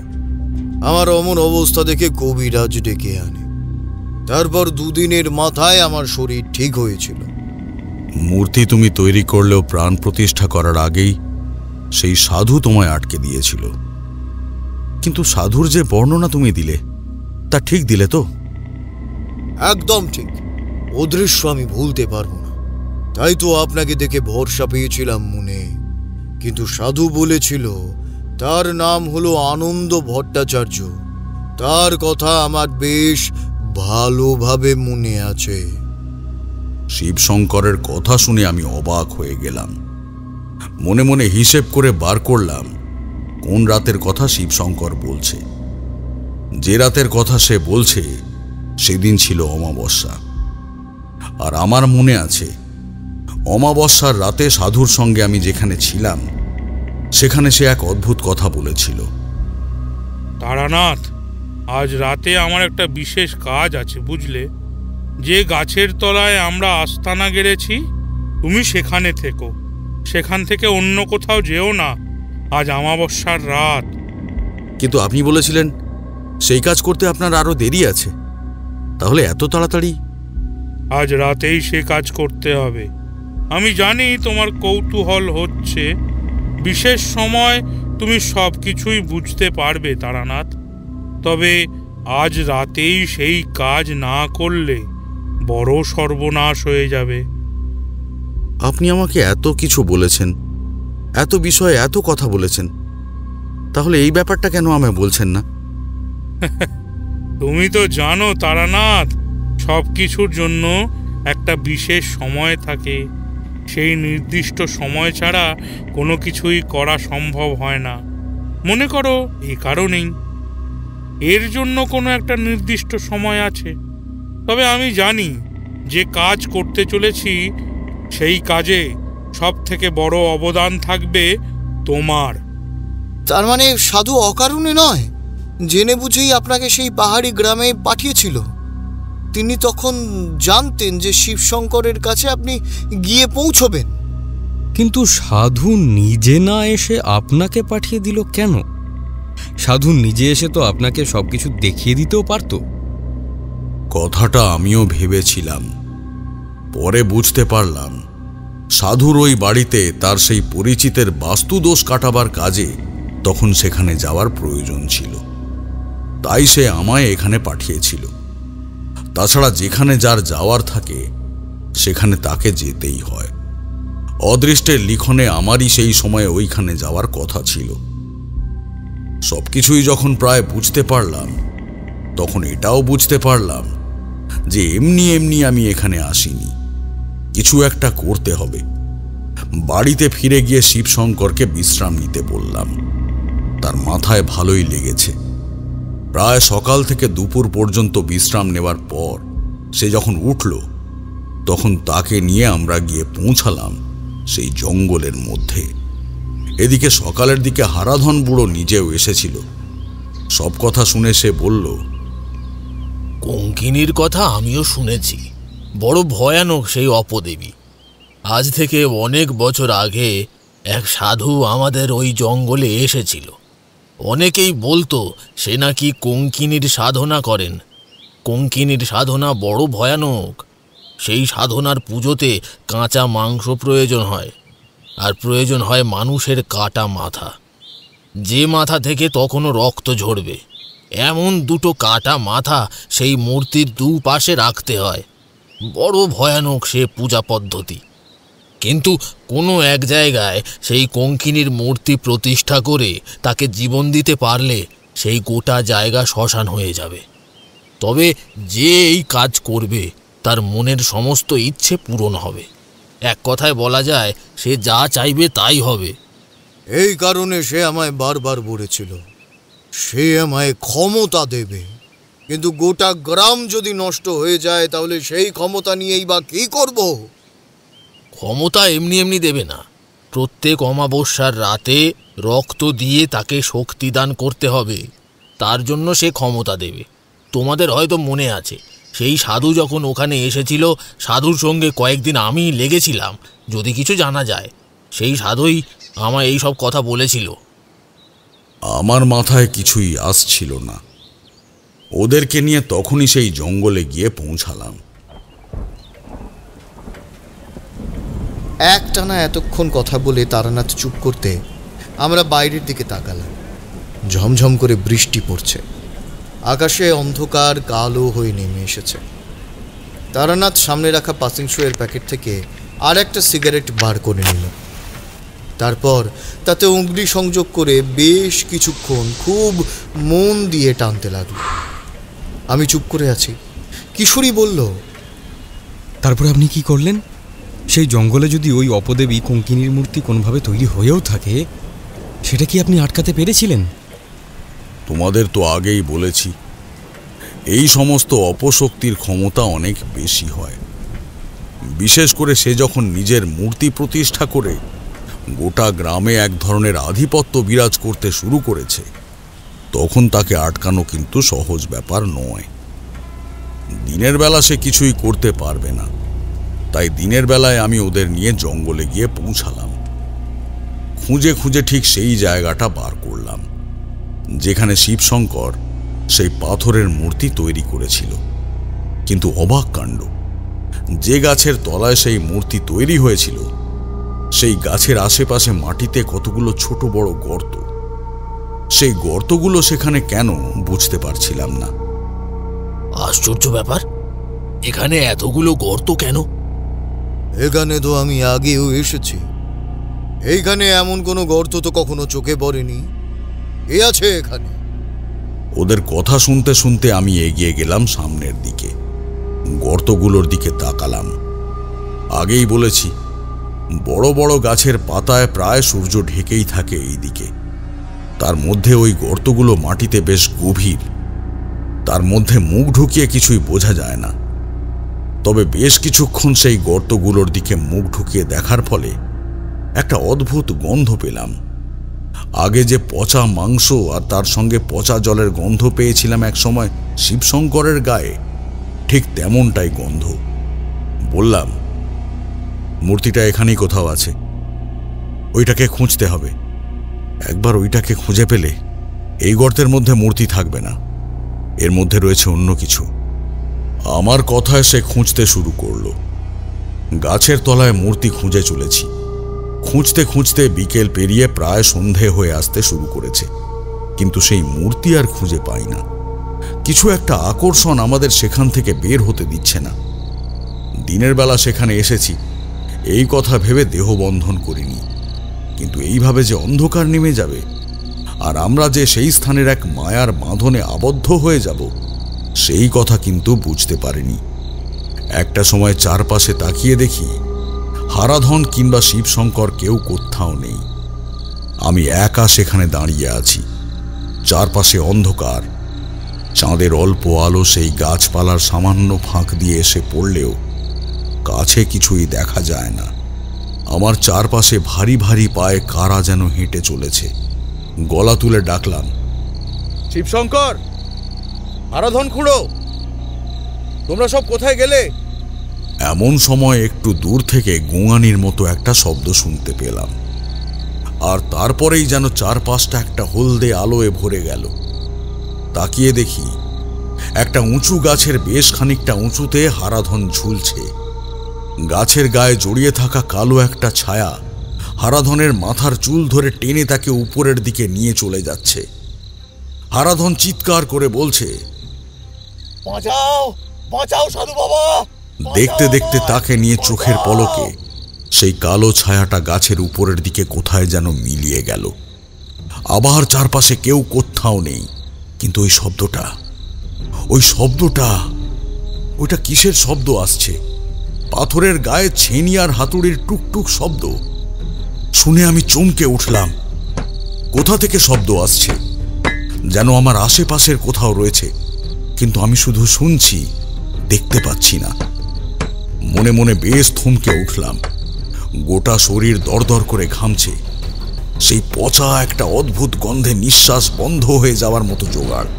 আমার অমন অবস্থা দেখে কবিরাজ ডেকে আনে। তারপর 2 দিনের মাথায় আমার শরীর ঠিক হয়েছিল। মূর্তি তুমি তৈরি করলেও প্রাণ প্রতিষ্ঠা করার আগেই সেই সাধু তোমায় আটকে দিয়েছিল। কিন্তু সাধুর যে বর্ণনা তুমি দিলে তা ঠিক দিলে তো? একদম ঠিক। অদৃশ্য আমি ভুলতে পারবো না, তাই তো আপনাকে দেখে ভরসা পেয়েছিলাম মনে। কিন্তু সাধু বলেছিল তার নাম হলো আনন্দ ভট্টাচার্য। তার কথা আমার বেশ ভালোভাবে মনে আছে। শিবশঙ্করের কথা শুনে আমি অবাক হয়ে গেলাম। মনে মনে হিসেব করে বার করলাম কোন রাতের কথা শিবশঙ্কর বলছে। যে রাতের কথা সে বলছে সেদিন ছিল অমাবস্যা। আর আমার মনে আছে অমাবস্যার রাতে সাধুর সঙ্গে আমি যেখানে ছিলাম সেখানে সে এক অদ্ভুত কথা বলেছিল। তারানাথ, আজ রাতে আমার একটা বিশেষ কাজ আছে বুঝলে। যে গাছের তলায় আমরা আস্তানা গেড়েছি, তুমি সেখানে থেকো। সেখান থেকে অন্য কোথাও যেও না। আজ অমাবস্যার রাত। কিন্তু আপনি বলেছিলেন সেই কাজ করতে আপনার আরো দেরি আছে, তাহলে এত তাড়াতাড়ি? আজ রাতেই সে কাজ করতে হবে। আমি জানি তোমার কৌতূহল হচ্ছে। বিশেষ সময় তুমি সব কিছুই বুঝতে পারবে তারানাথ। তবে আজ রাতেই সেই কাজ না করলে বড় সর্বনাশ হয়ে যাবে। আপনি আমাকে এত কিছু বলেছেন, এত বিষয়ে এত কথা বলেছেন, তাহলে এই ব্যাপারটা কেন আমায় বলছেন না? তুমি তো জানো তারানাথ, সব কিছুর জন্য একটা বিশেষ সময় থাকে। সেই নির্দিষ্ট সময় ছাড়া কোনো কিছুই করা সম্ভব হয় না। মনে করো এই কারণেই এর জন্য কোনো একটা নির্দিষ্ট সময় আছে। তবে আমি জানি যে কাজ করতে চলেছি সেই কাজে সব থেকে বড় অবদান থাকবে তোমার। তার মানে সাধু অকারণে নয়, জেনে বুঝেই আপনাকে সেই পাহাড়ি গ্রামে পাঠিয়েছিল। তিনি তখন জানতেন যে শিবশঙ্করের কাছে আপনি গিয়ে পৌঁছবেন। কিন্তু সাধু নিজে না এসে আপনাকে পাঠিয়ে দিল কেন? সাধু নিজে এসে তো আপনাকে সবকিছু দেখিয়ে দিতেও পারত। কথাটা আমিও ভেবেছিলাম, পরে বুঝতে পারলাম সাধুর ওই বাড়িতে তার সেই পরিচিতের বাস্তুদোষ কাটাবার কাজে তখন সেখানে যাওয়ার প্রয়োজন ছিল, তাই সে আমায় এখানে পাঠিয়েছিল। তাছাড়া যেখানে যার যাওয়ার থাকে সেখানে তাকে যেতেই হয়। অদৃষ্টের লিখনে আমারই সেই সময়ে ওইখানে যাওয়ার কথা ছিল। সবকিছুই যখন প্রায় বুঝতে পারলাম, তখন এটাও বুঝতে পারলাম যে এমনি এমনি আমি এখানে আসিনি, কিছু একটা করতে হবে। বাড়িতে ফিরে গিয়ে শিবশঙ্করকে বিশ্রাম নিতে বললাম। তার মাথায় ভালোই লেগেছে। প্রায় সকাল থেকে দুপুর পর্যন্ত বিশ্রাম নেওয়ার পর সে যখন উঠল, তখন তাকে নিয়ে আমরা গিয়ে পৌঁছালাম সেই জঙ্গলের মধ্যে। এদিকে সকালের দিকে হারাধন বুড়ো নিজেও এসেছিল। সব কথা শুনে সে বলল, কঙ্কিনীর কথা আমিও শুনেছি। বড় ভয়ানক সেই অপদেবী। আজ থেকে অনেক বছর আগে এক সাধু আমাদের ওই জঙ্গলে এসেছিল। অনেকেই বলতো সে নাকি কঙ্কিনীর সাধনা করেন। কঙ্কিনীর সাধনা বড় ভয়ানক। সেই সাধনার পুজোতে কাঁচা মাংস প্রয়োজন হয়, আর প্রয়োজন হয় মানুষের কাটা মাথা, যে মাথা থেকে তখনও রক্ত ঝরবে। এমন দুটো কাটা মাথা সেই মূর্তির দুপাশে রাখতে হয়। বড় ভয়ানক সে পূজা পদ্ধতি। কিন্তু কোনো এক জায়গায় সেই কঙ্কিনীর মূর্তি প্রতিষ্ঠা করে তাকে জীবন দিতে পারলে সেই গোটা জায়গা শ্মশান হয়ে যাবে। তবে যে এই কাজ করবে তার মনের সমস্ত ইচ্ছে পূরণ হবে। এক কথায় বলা যায়, সে যা চাইবে তাই হবে। এই কারণে সে আমায় বারবার বলেছিল সে আমায় ক্ষমতা দেবে, কিন্তু গোটা গ্রাম যদি নষ্ট হয়ে যায় তাহলে সেই ক্ষমতা নিয়েই বা কি করব? ক্ষমতা এমনি এমনি দেবে না। প্রত্যেক অমাবস্যার রাতে রক্ত দিয়ে তাকে শক্তি দান করতে হবে, তার জন্য সে ক্ষমতা দেবে। তোমাদের হয়তো মনে আছে, সেই সাধু যখন ওখানে এসেছিল, সাধুর সঙ্গে কয়েকদিন আমি লেগেছিলাম। যদি কিছু জানা যায়, সেই সাধুই আমায় এই সব কথা বলেছিল। আমার মাথায় কিছুই আসছিল না। ওদেরকে নিয়ে তখনই সেই জঙ্গলে গিয়ে পৌঁছালাম। একটানা এতক্ষণ কথা বলে তারানাথ চুপ করতে আমরা বাইরের দিকে তাকালাম। ঝমঝম করে বৃষ্টি পড়ছে, আকাশে অন্ধকার কালো হয়ে নেমে এসেছে। তারানাথ সামনে রাখা পাসিং শোয়ের প্যাকেট থেকে আর একটা সিগারেট বার করে নিল। তারপর তাতে অগ্নি সংযোগ করে বেশ কিছুক্ষণ খুব মন দিয়ে টানতে লাগলো। আমি চুপ করে আছি। কিশোরী বলল, তারপরে আপনি কি করলেন? সেই জঙ্গলে যদি ওই অপদেবী কঙ্কিনীর মূর্তি কোনোভাবে তৈরি হয়েও থাকে, সেটা কি আপনি আটকাতে পেরেছিলেন? তোমাদের তো আগেই বলেছি, এই সমস্ত অপশক্তির ক্ষমতা অনেক বেশি হয়। বিশেষ করে সে যখন নিজের মূর্তি প্রতিষ্ঠা করে গোটা গ্রামে এক ধরনের আধিপত্য বিরাজ করতে শুরু করেছে, তখন তাকে আটকানো কিন্তু সহজ ব্যাপার নয়। দিনের বেলা সে কিছুই করতে পারবে না, তাই দিনের বেলায় আমি ওদের নিয়ে জঙ্গলে গিয়ে পৌঁছালাম। খুঁজে খুঁজে ঠিক সেই জায়গাটা বার করলাম যেখানে শিবশঙ্কর সেই পাথরের মূর্তি তৈরি করেছিল। কিন্তু অবাক কাণ্ড, যে গাছের তলায় সেই মূর্তি তৈরি হয়েছিল, সেই গাছের আশেপাশে মাটিতে কতগুলো ছোট বড় গর্ত। সেই গর্তগুলো সেখানে কেন বুঝতে পারছিলাম না। আশ্চর্য ব্যাপার, এখানে এতগুলো গর্ত কেন? এখানে তো আমি আগেও এসেছি। এইখানে এমন কোনো গর্ত তো কখনো চোখে পড়েনি। এ আছে এখানে। ওদের কথা শুনতে শুনতে আমি এগিয়ে গেলাম সামনের দিকে। গর্তগুলোর দিকে তাকালাম। আগেই বলেছি, বড় বড় গাছের পাতায় প্রায় সূর্য ঢেকেই থাকে এই দিকে। তার মধ্যে ওই গর্তগুলো মাটিতে বেশ গভীর। তার মধ্যে মুখ ঢুকিয়ে কিছুই বোঝা যায় না। তবে বেশ কিছুক্ষণ সেই গর্তগুলোর দিকে মুখ ঢুকিয়ে দেখার ফলে একটা অদ্ভুত গন্ধ পেলাম। আগে যে পচা মাংস আর তার সঙ্গে পচা জলের গন্ধ পেয়েছিলাম এক সময় শিবশঙ্করের গায়ে, ঠিক তেমনটাই গন্ধ। বললাম, মূর্তিটা এখানেই কোথাও আছে, ওইটাকে খুঁজতে হবে। একবার ওইটাকে খুঁজে পেলে এই গর্তের মধ্যে মূর্তি থাকবে না, এর মধ্যে রয়েছে অন্য কিছু। আমার কথায় সে খুঁজতে শুরু করলো। গাছের তলায় মূর্তি খুঁজে চলেছি। খুঁজতে খুঁজতে বিকেল পেরিয়ে প্রায় সন্ধে হয়ে আসতে শুরু করেছে, কিন্তু সেই মূর্তি আর খুঁজে পাই না। কিছু একটা আকর্ষণ আমাদের সেখান থেকে বের হতে দিচ্ছে না। দিনের বেলা সেখানে এসেছি এই কথা ভেবে দেহবন্ধন করিনি, কিন্তু এইভাবে যে অন্ধকার নেমে যাবে আর আমরা যে সেই স্থানের এক মায়ার বাঁধনে আবদ্ধ হয়ে যাব, সেই কথা কিন্তু বুঝতে পারিনি। একটা সময় চারপাশে তাকিয়ে দেখি হারাধন কিংবা শিবশঙ্কর কেউ কোথাও নেই। আমি একা সেখানে দাঁড়িয়ে আছি। চারপাশে অন্ধকার। চাঁদের অল্প আলো সেই গাছপালার সামান্য ফাঁক দিয়ে এসে পড়লেও কাছে কিছুই দেখা যায় না। আমার চারপাশে ভারী ভারী পায়ে কারা যেন হেঁটে চলেছে। গলা তুলে ডাকলাম, শিবশঙ্কর, হারাধন খুঁড়ো, তোমরা সব কোথায় গেলে? এমন সময় একটু দূর থেকে গোঙানির মতো একটা শব্দ শুনতে পেলাম, আর তারপরেই যেন চারপাশটা একটা হলদে আলোয় ভরে গেল। তাকিয়ে দেখি একটা উঁচু গাছের বেশ খানিকটা উঁচুতে হারাধন ঝুলছে। গাছের গায়ে জড়িয়ে থাকা কালো একটা ছায়া হারাধনের মাথার চুল ধরে টেনে তাকে উপরের দিকে নিয়ে চলে যাচ্ছে। হারাধন চিৎকার করে বলছে, বাঁচাও বাঁচাও সাধু বাবা। দেখতে দেখতে তাকে নিয়ে চোখের পলকে সেই কালো ছায়াটা গাছের উপরের দিকে কোথায় যেন মিলিয়ে গেল। আবার চারপাশে কেউ কোথাও নেই, কিন্তু ওই শব্দটা ওইটা কিসের শব্দ আসছে? পাথরের গায়ে ছেনি আর হাতুড়ির টুকটুক শব্দ শুনে আমি চমকে উঠলাম। কোথা থেকে শব্দ আসছে? যেন আমার আশেপাশের কোথাও রয়েছে, কিন্তু আমি শুধু শুনছি, দেখতে পাচ্ছি না। মনে মনে বেশ থমকে উঠলাম। গোটা শরীর দরদর করে ঘামছে। সেই পচা একটা অদ্ভুত গন্ধে নিঃশ্বাস বন্ধ হয়ে যাওয়ার মতো জোগাড়।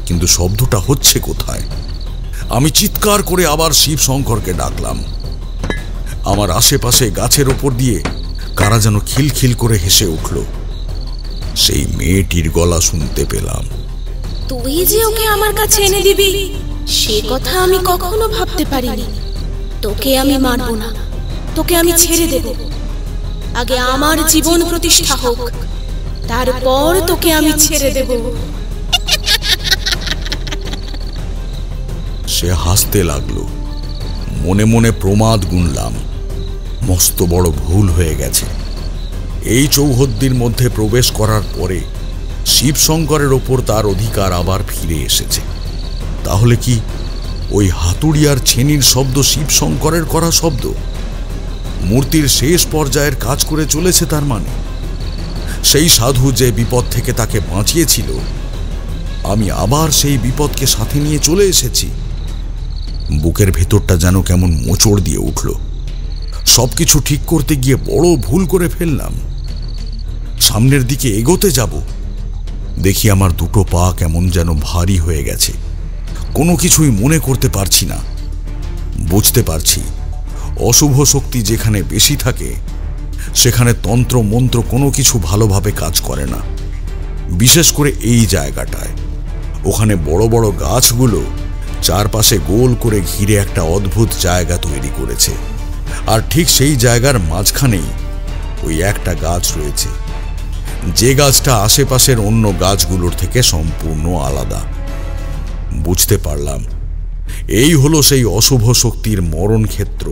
কিন্তু শব্দটা হচ্ছে কোথায়? আমি চিৎকার করে আবার শিব শঙ্করকে ডাকলাম। আমার আশেপাশে গাছের ওপর দিয়ে কারা যেন খিলখিল করে হেসে উঠল। সেই মেয়েটির গলা শুনতে পেলাম। তুই যে ওকে আমার কাছে এনে দিবি সে কথা আমি কখনো ভাবতে পারিনি। তোকে আমি মারব না, তোকে আমি ছেড়ে দেব। আগে আমার জীবন প্রতিষ্ঠা হোক, তারপর তোকে আমি ছেড়ে দেব। সে হাসতে লাগলো। মনে মনে প্রমাদ গুনলাম, মস্ত বড় ভুল হয়ে গেছে। এই চৌহদ্দির মধ্যে প্রবেশ করার পরে শিবশঙ্করের ওপর তার অধিকার আবার ফিরে এসেছে। তাহলে কি ওই হাতুড়ি আর ছেনির শব্দ শিবশঙ্করের করা শব্দ? মূর্তির শেষ পর্যায়ের কাজ করে চলেছে তার মানে? সেই সাধু যে বিপদ থেকে তাকে বাঁচিয়েছিল, আমি আবার সেই বিপদকে সাথে নিয়ে চলে এসেছি। বুকের ভেতরটা যেন কেমন মোচড় দিয়ে উঠল। সবকিছু ঠিক করতে গিয়ে বড় ভুল করে ফেললাম। সামনের দিকে এগোতে যাব, দেখি আমার দুটো পা কেমন যেন ভারী হয়ে গেছে। কোনো কিছুই মনে করতে পারছি না। বুঝতে পারছি অশুভ শক্তি যেখানে বেশি থাকে সেখানে তন্ত্র মন্ত্র কোনো কিছু ভালোভাবে কাজ করে না। বিশেষ করে এই জায়গাটায়, ওখানে বড় বড় গাছগুলো চারপাশে গোল করে ঘিরে একটা অদ্ভুত জায়গা তৈরি করেছে। আর ঠিক সেই জায়গার মাঝখানেই ওই একটা গাছ রয়েছে, যে গাছটা আশেপাশের অন্য গাছগুলোর থেকে সম্পূর্ণ আলাদা। বুঝতে পারলাম এই হলো সেই অশুভ শক্তির মরণ ক্ষেত্র,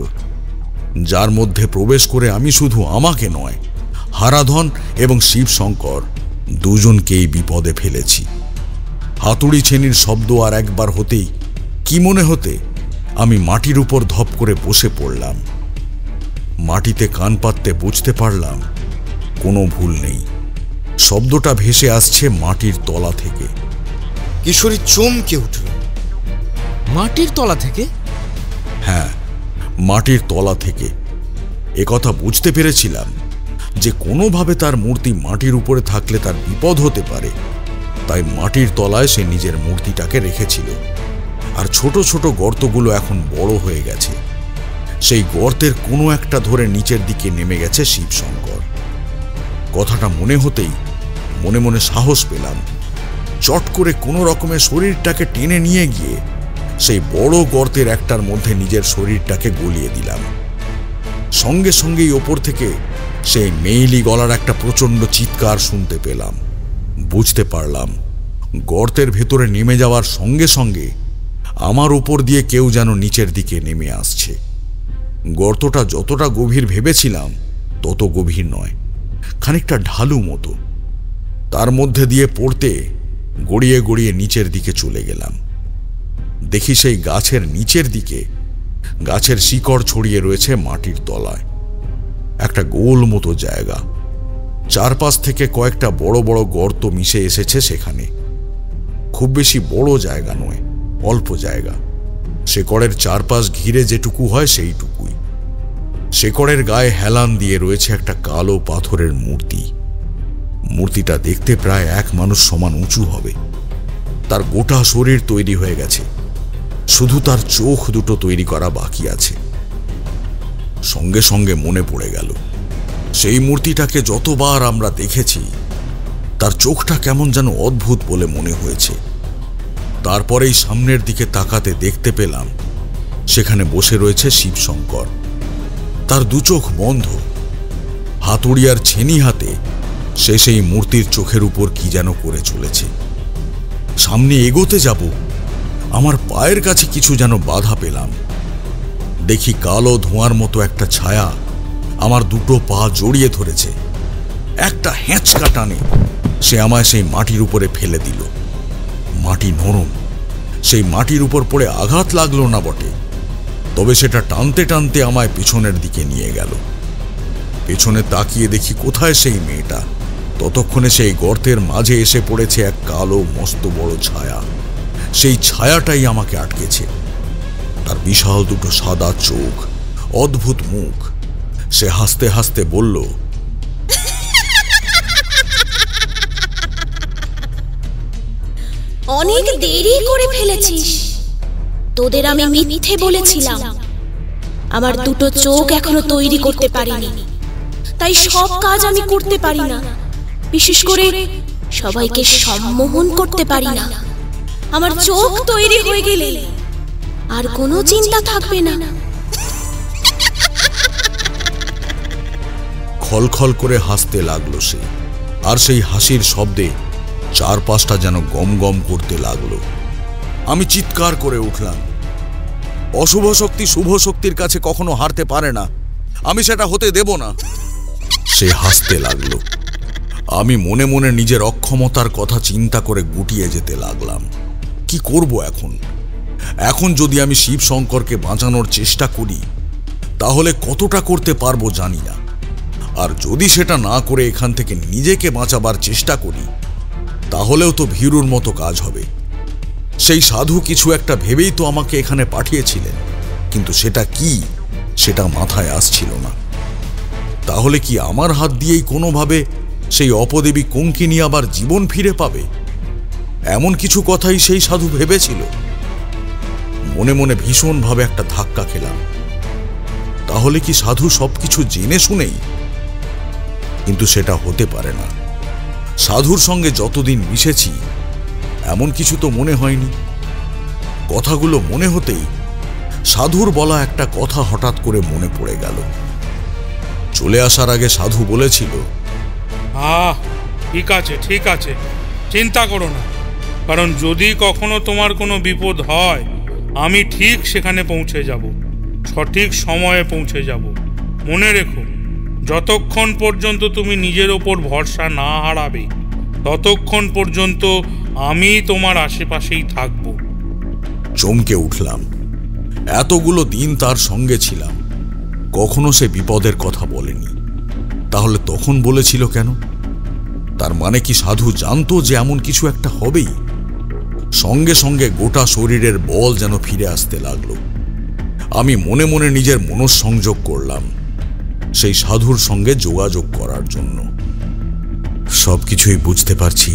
যার মধ্যে প্রবেশ করে আমি শুধু আমাকে নয়, হারাধন এবং শিবশঙ্কর দুজনকেই বিপদে ফেলেছি। হাতুড়ি ছেনির শব্দ আর একবার হতেই কি মনে হতে আমি মাটির উপর ধপ করে বসে পড়লাম। মাটিতে কান পাততে বুঝতে পারলাম কোনো ভুল নেই। শব্দটা ভেসে আসছে মাটির তলা থেকে। কিশোরী চমকে উঠল। মাটির তলা থেকে? হ্যাঁ, মাটির তলা থেকে। একথা বুঝতে পেরেছিলাম যে কোনোভাবে তার মূর্তি মাটির উপরে থাকলে তার বিপদ হতে পারে, তাই মাটির তলায় সে নিজের মূর্তিটাকে রেখেছিল। আর ছোট ছোট গর্তগুলো এখন বড় হয়ে গেছে। সেই গর্তের কোনো একটা ধরে নিচের দিকে নেমে গেছে শিবশঙ্কর। কথাটা মনে হতেই মনে মনে সাহস পেলাম। চট করে কোনো রকমের শরীরটাকে টেনে নিয়ে গিয়ে সেই বড় গর্তের একটার মধ্যে নিজের শরীরটাকে গলিয়ে দিলাম। সঙ্গে সঙ্গেই ওপর থেকে সেই মেইলি গলার একটা প্রচণ্ড চিৎকার শুনতে পেলাম। বুঝতে পারলাম গর্তের ভেতরে নেমে যাওয়ার সঙ্গে সঙ্গে আমার উপর দিয়ে কেউ যেন নিচের দিকে নেমে আসছে। গর্তটা যতটা গভীর ভেবেছিলাম তত গভীর নয়, খানিকটা ঢালু মতো। তার মধ্যে দিয়ে পড়তে গড়িয়ে গড়িয়ে নিচের দিকে চলে গেলাম। দেখি সেই গাছের নিচের দিকে গাছের শিকড় ছড়িয়ে রয়েছে মাটির তলায়। একটা গোল মতো জায়গা, চারপাশ থেকে কয়েকটা বড় বড় গর্ত মিশে এসেছে সেখানে। খুব বেশি বড় জায়গা নয়, অল্প জায়গা। শেকড়ের চারপাশ ঘিরে যেটুকু হয় সেইটুকুই। শেকড়ের গায়ে হেলান দিয়ে রয়েছে একটা কালো পাথরের মূর্তি। মূর্তিটা দেখতে প্রায় এক মানুষ সমান উঁচু হবে। তার গোটা শরীর তৈরি হয়ে গেছে, শুধু তার চোখ দুটো তৈরি করা বাকি আছে। সঙ্গে সঙ্গে মনে পড়ে গেল সেই মূর্তিটাকে যতবার আমরা দেখেছি তার চোখটা কেমন যেন অদ্ভুত বলে মনে হয়েছে। তারপরেই সামনের দিকে তাকাতে দেখতে পেলাম সেখানে বসে রয়েছে শিবশঙ্কর। তার দু চোখ বন্ধ। হাতুড়িয়ার ছেনি হাতে সে সেই মূর্তির চোখের উপর কি যেন করে চলেছে। সামনে এগোতে যাব, আমার পায়ের কাছে কিছু যেন বাধা পেলাম। দেখি কালো ধোঁয়ার মতো একটা ছায়া আমার দুটো পা জড়িয়ে ধরেছে। একটা হ্যাঁচকা টানে সে আমায় সেই মাটির উপরে ফেলে দিল। মাটি নরম, সেই মাটির উপর পড়ে আঘাত লাগলো না বটে, তবে সেটা টানতে টানতে আমায় পেছনের দিকে নিয়ে গেল। পেছনে তাকিয়ে দেখি কোথায় সেই মেয়েটা। ততক্ষণে সেই গর্তের মাঝে এসে পড়েছে এক কালো মস্ত বড় ছায়া। সেই ছায়াটাই আমাকে আটকেছে। তার বিশাল দুটো সাদা চোখ, অদ্ভুত মুখ। সে হাসতে হাসতে বলল, অনেক দেরি করে ফেলেছিস। তোদের আমি মিথ্যে বলেছিলাম। আমার দুটো চোখ এখনো তৈরি করতে পারিনি, তাই সব কাজ আমি করতে পারি না। বিশেষ করে সবাইকে সম্মোহন করতে পারি না। আমার চোখ তৈরি হয়ে গেলে আর কোনো চিন্তা থাকবে না। খলখল করে হাসতে লাগলো সে, আর সেই হাসির শব্দে চারপাশটা যেন গম গম করতে লাগলো। আমি চিৎকার করে উঠলাম, অশুভ শক্তি শুভ শক্তির কাছে কখনো হারতে পারে না, আমি সেটা হতে দেব না। সে হাসতে লাগলো। আমি মনে মনে নিজের অক্ষমতার কথা চিন্তা করে গুটিয়ে যেতে লাগলাম। কি করব এখন? এখন যদি আমি শিব শঙ্করকে বাঁচানোর চেষ্টা করি তাহলে কতটা করতে পারবো জানি না, আর যদি সেটা না করে এখান থেকে নিজেকে বাঁচাবার চেষ্টা করি তাহলেও তো ভীরুর মতো কাজ হবে। সেই সাধু কিছু একটা ভেবেই তো আমাকে এখানে পাঠিয়েছিলেন, কিন্তু সেটা কি সেটা মাথায় আসছিল না। তাহলে কি আমার হাত দিয়েই কোনোভাবে সেই অপদেবী কঙ্কিনী আবার জীবন ফিরে পাবে? এমন কিছু কথাই সেই সাধু ভেবেছিল। মনে মনে ভীষণভাবে একটা ধাক্কা খেলাম। তাহলে কি সাধু সবকিছু জেনে শুনেই? কিন্তু সেটা হতে পারে না। সাধুর সঙ্গে যতদিন মিশেছি এমন কিছু তো মনে হয়নি। কথাগুলো মনে হতেই সাধুর বলা একটা কথা হঠাৎ করে মনে পড়ে গেল। চলে আসার আগে সাধু বলেছিল, ঠিক আছে ঠিক আছে, চিন্তা করো না, কারণ যদি কখনো তোমার কোনো বিপদ হয় আমি ঠিক সেখানে পৌঁছে যাব, সঠিক সময়ে পৌঁছে যাব। মনে রেখো, যতক্ষণ পর্যন্ত তুমি নিজের ওপর ভরসা না হারাবে ততক্ষণ পর্যন্ত আমি তোমার আশেপাশেই থাকব। চমকে উঠলাম। এতগুলো দিন তার সঙ্গে ছিলাম, কখনো সে বিপদের কথা বলেনি। তাহলে তখন বলেছিল কেন? তার মানে কি সাধু জানতো যে এমন কিছু একটা হবেই? সঙ্গে সঙ্গে গোটা শরীরের বল যেন ফিরে আসতে লাগলো। আমি মনে মনে নিজের মনঃসংযোগ করলাম সেই সাধুর সঙ্গে যোগাযোগ করার জন্য। সবকিছুই বুঝতে পারছি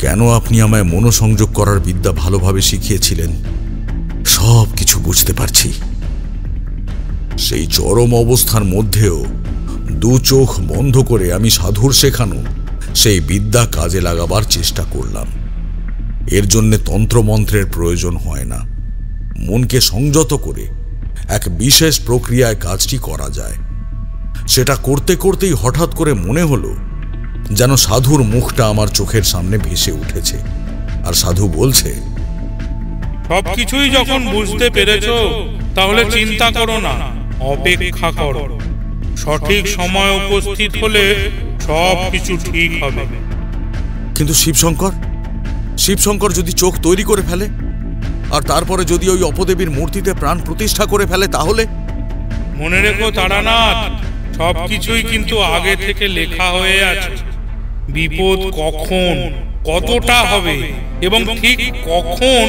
কেন আপনি আমায় মনোসংযোগ করার বিদ্যা ভালোভাবে শিখিয়েছিলেন। সব কিছু বুঝতে পারছি। সেই চরম অবস্থার মধ্যেও দু চোখ বন্ধ করে আমি সাধুর শেখানো সেই বিদ্যা কাজে লাগাবার চেষ্টা করলাম। এর জন্যে তন্ত্রমন্ত্রের প্রয়োজন হয় না। মনকে সংযত করে এক বিশেষ প্রক্রিয়ায় কাজটি করা যায়। সেটা করতে করতেই হঠাৎ করে মনে হলো যেন সাধুর মুখটা আমার চোখের সামনে ভেসে উঠেছে, আর সাধু বলছে, সবকিছুই যখন বুঝতে পেরেছো তাহলে চিন্তা করো না, অপেক্ষা করো। সঠিক সময় উপস্থিত হলে সব কিছু ঠিক হবে। কিন্তু শিবশঙ্কর যদি চোখ তৈরি করে ফেলে আর তারপরে যদি ওই অপদেবীর মূর্তিতে প্রাণ প্রতিষ্ঠা করে ফেলে তাহলে? মনে রেখো তারানাথ, সবকিছুই কিন্তু আগে থেকে লেখা হয়ে আছে। বিপদ কখন কতটা হবে এবং ঠিক কখন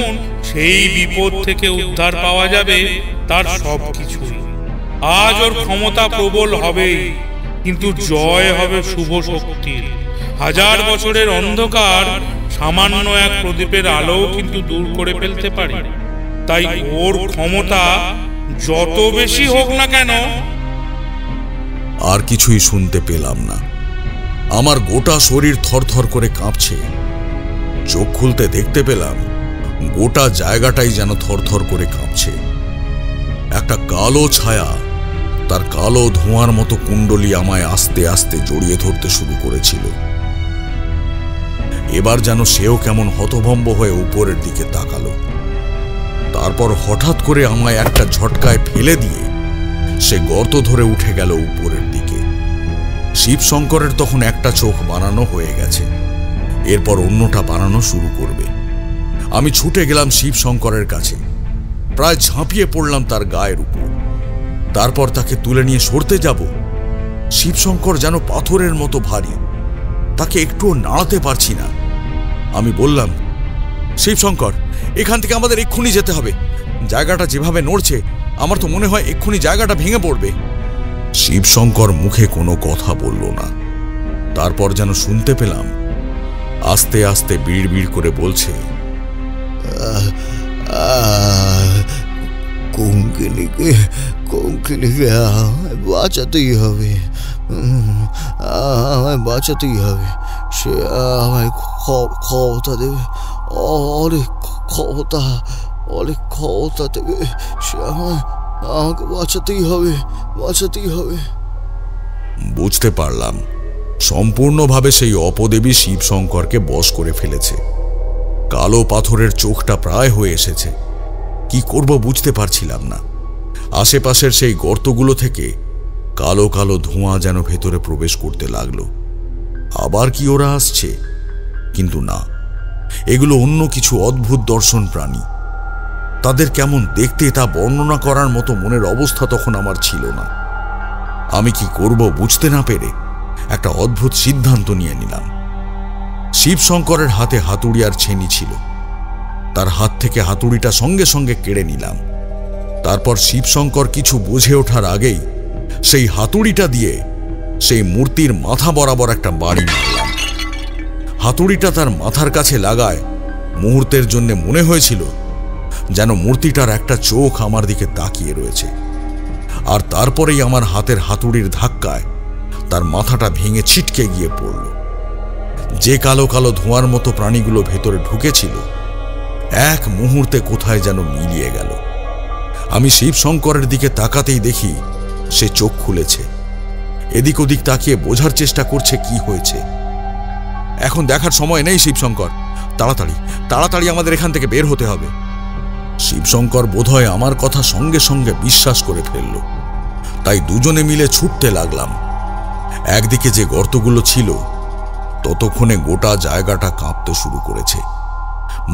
সেই বিপদ থেকে উদ্ধার পাওয়া যাবে তার সবকিছুই। আজ ওর ক্ষমতা প্রবল হবেই, কিন্তু জয় হবে শুভ শক্তির। 1000 বছরের অন্ধকার সামান্য এক প্রদীপের আলো কিন্তু দূর করে ফেলতে পারে। তাই ওর ক্ষমতা যত বেশি হোক না কেন। আর কিছুই শুনতে পেলাম না। আমার গোটা শরীর থরথর করে কাঁপছে। চোখ খুলতে দেখতে পেলাম গোটা জায়গাটাই যেন থরথর করে কাঁপছে। একটা কালো ছায়া তার কালো ধোঁয়ার মতো কুণ্ডলী আমায় আস্তে আস্তে জড়িয়ে ধরতে শুরু করেছিল। এবার যেন সেও কেমন হতভম্ব হয়ে উপরের দিকে তাকালো। তারপর হঠাৎ করে আমায় একটা ঝটকায় ফেলে দিয়ে সে গর্ত ধরে উঠে গেল উপরের দিকে। শিবশঙ্করের তখন একটা চোখ বানানো হয়ে গেছে, এরপর অন্যটা বানানো শুরু করবে। আমি ছুটে গেলাম শিবশঙ্করের কাছে, প্রায় ঝাঁপিয়ে পড়লাম তার গায়ের উপর। তারপর তাকে তুলে নিয়ে সরতে যাব, শিবশঙ্কর যেন পাথরের মতো ভারী, তাকে একটুও নাড়াতে পারছি না। আমি বললাম, শিবশঙ্কর, এখান থেকে আমাদের এক্ষুনি যেতে হবে। জায়গাটা যেভাবে নড়ছে আমার তো মনে হয় এক্ষুনি জায়গাটা ভেঙে পড়বে। শিবশঙ্কর মুখে কোনো কথা বলল না। তারপর যেন শুনতে পেলাম আস্তে আস্তে বিড় বিড় করে বলছে, কঙ্কিনীকে বাঁচাতেই হবে, আমায় বাঁচাতেই হবে। সে আমায় ক্ষমতা দেবে, অনেক ক্ষমতা দেবে। সে আমাকে বাঁচাতেই হবে। বুঝতে পারলাম সম্পূর্ণভাবে সেই অপদেবী শিবশঙ্করকে বশ করে ফেলেছে। কালো পাথরের চোখটা প্রায় হয়ে এসেছে। কি করব বুঝতে পারছিলাম না। আশেপাশের সেই গর্তগুলো থেকে কালো কালো ধোঁয়া যেন ভেতরে প্রবেশ করতে লাগলো। আবার কি ওরা আসছে? কিন্তু না, এগুলো অন্য কিছু অদ্ভুত দর্শন প্রাণী। তাদের কেমন দেখতে তা বর্ণনা করার মতো মনের অবস্থা তখন আমার ছিল না। আমি কি করব বুঝতে না পেরে একটা অদ্ভুত সিদ্ধান্ত নিয়ে নিলাম। শিবশঙ্করের হাতে হাতুড়ি আর ছেনি ছিল, তার হাত থেকে হাতুড়িটা সঙ্গে সঙ্গে কেড়ে নিলাম। তারপর শিবশঙ্কর কিছু বুঝে ওঠার আগেই সেই হাতুড়িটা দিয়ে সেই মূর্তির মাথা বরাবর একটা বাড়ি মারলাম। হাতুড়িটা তার মাথার কাছে লাগায় মুহূর্তের জন্য মনে হয়েছিল যেন মূর্তিটার একটা চোখ আমার দিকে তাকিয়ে রয়েছে। আর তারপরেই আমার হাতের হাতুড়ির ধাক্কায় তার মাথাটা ভেঙে ছিটকে গিয়ে পড়ল। যে কালো কালো ধোঁয়ার মতো প্রাণীগুলো ভেতরে ঢুকেছিল এক মুহূর্তে কোথায় যেন মিলিয়ে গেল। আমি শিবশঙ্করের দিকে তাকাতেই দেখি সে চোখ খুলেছে। এদিক ওদিক তাকিয়ে বোঝার চেষ্টা করছে কি হয়েছে। এখন দেখার সময় নেই শিবশঙ্কর, তাড়াতাড়ি তাড়াতাড়ি আমাদের এখান থেকে বের হতে হবে। শিবশঙ্কর বোধহয় আমার কথা সঙ্গে সঙ্গে বিশ্বাস করে ফেলল, তাই দুজনে মিলে ছুটতে লাগলাম। একদিকে যে গর্তগুলো ছিল ততক্ষণে গোটা জায়গাটা কাঁপতে শুরু করেছে।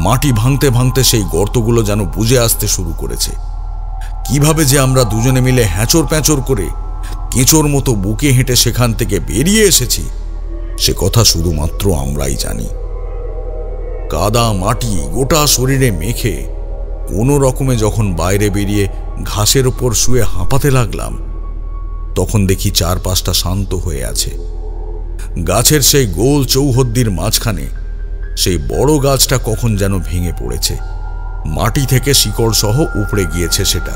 মাটি ভাঙতে ভাঙতে সেই গর্তগুলো যেন বুঝে আসতে শুরু করেছে। কিভাবে যে আমরা দুজনে মিলে হ্যাঁচড় প্যাঁচড় করে কেঁচোর মতো বুকে হেঁটে সেখান থেকে বেরিয়ে এসেছি সে কথা শুধুমাত্র আমরাই জানি। কাদা মাটি গোটা শরীরে মেখে কোনো রকমে যখন বাইরে বেরিয়ে ঘাসের ওপর শুয়ে হাঁপাতে লাগলাম তখন দেখি চারপাশটা শান্ত হয়ে আছে। গাছের সেই গোল চৌহদ্দির মাঝখানে সেই বড় গাছটা কখন যেন ভেঙে পড়েছে, মাটি থেকে শিকড় সহ উপড়ে গিয়েছে সেটা,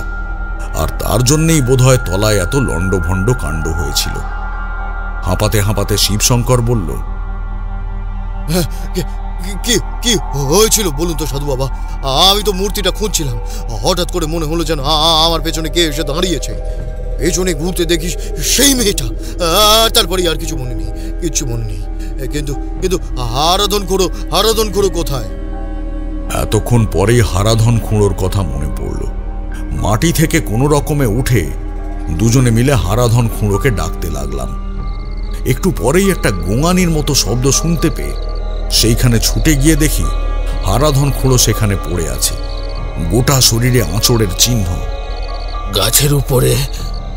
আর তার জন্যেই বোধহয় তলায় এত লণ্ডভণ্ড কাণ্ড হয়েছিল। হাঁপাতে হাঁপাতে শিবশঙ্কর বলল, কি হয়েছিল বলুন তো সাধু বাবা? আমি তো মূর্তিটা খুঁজছিলাম, হঠাৎ করে মনে হলো যেন আমার পেছনে কে এসে দাঁড়িয়েছে। পেছনে ঘুরতে দেখি সেই মেয়েটা, তারপরে আর কিছু মনে নেই। কিন্তু হারাধন খুঁড়ো কোথায়? এতক্ষণ পরেই হারাধন খুঁড়োর কথা মনে পড়ল। মাটি থেকে কোনো রকমে উঠে দুজনে মিলে হারাধন খুঁড়োকে ডাকতে লাগলাম। একটু পরেই একটা গোঙানির মতো শব্দ শুনতে পেয়ে সেইখানে ছুটে গিয়ে দেখি হারাধন খুঁড়ো সেখানে পড়ে আছে, গোটা শরীরে আঁচড়ের চিহ্ন। গাছের উপরে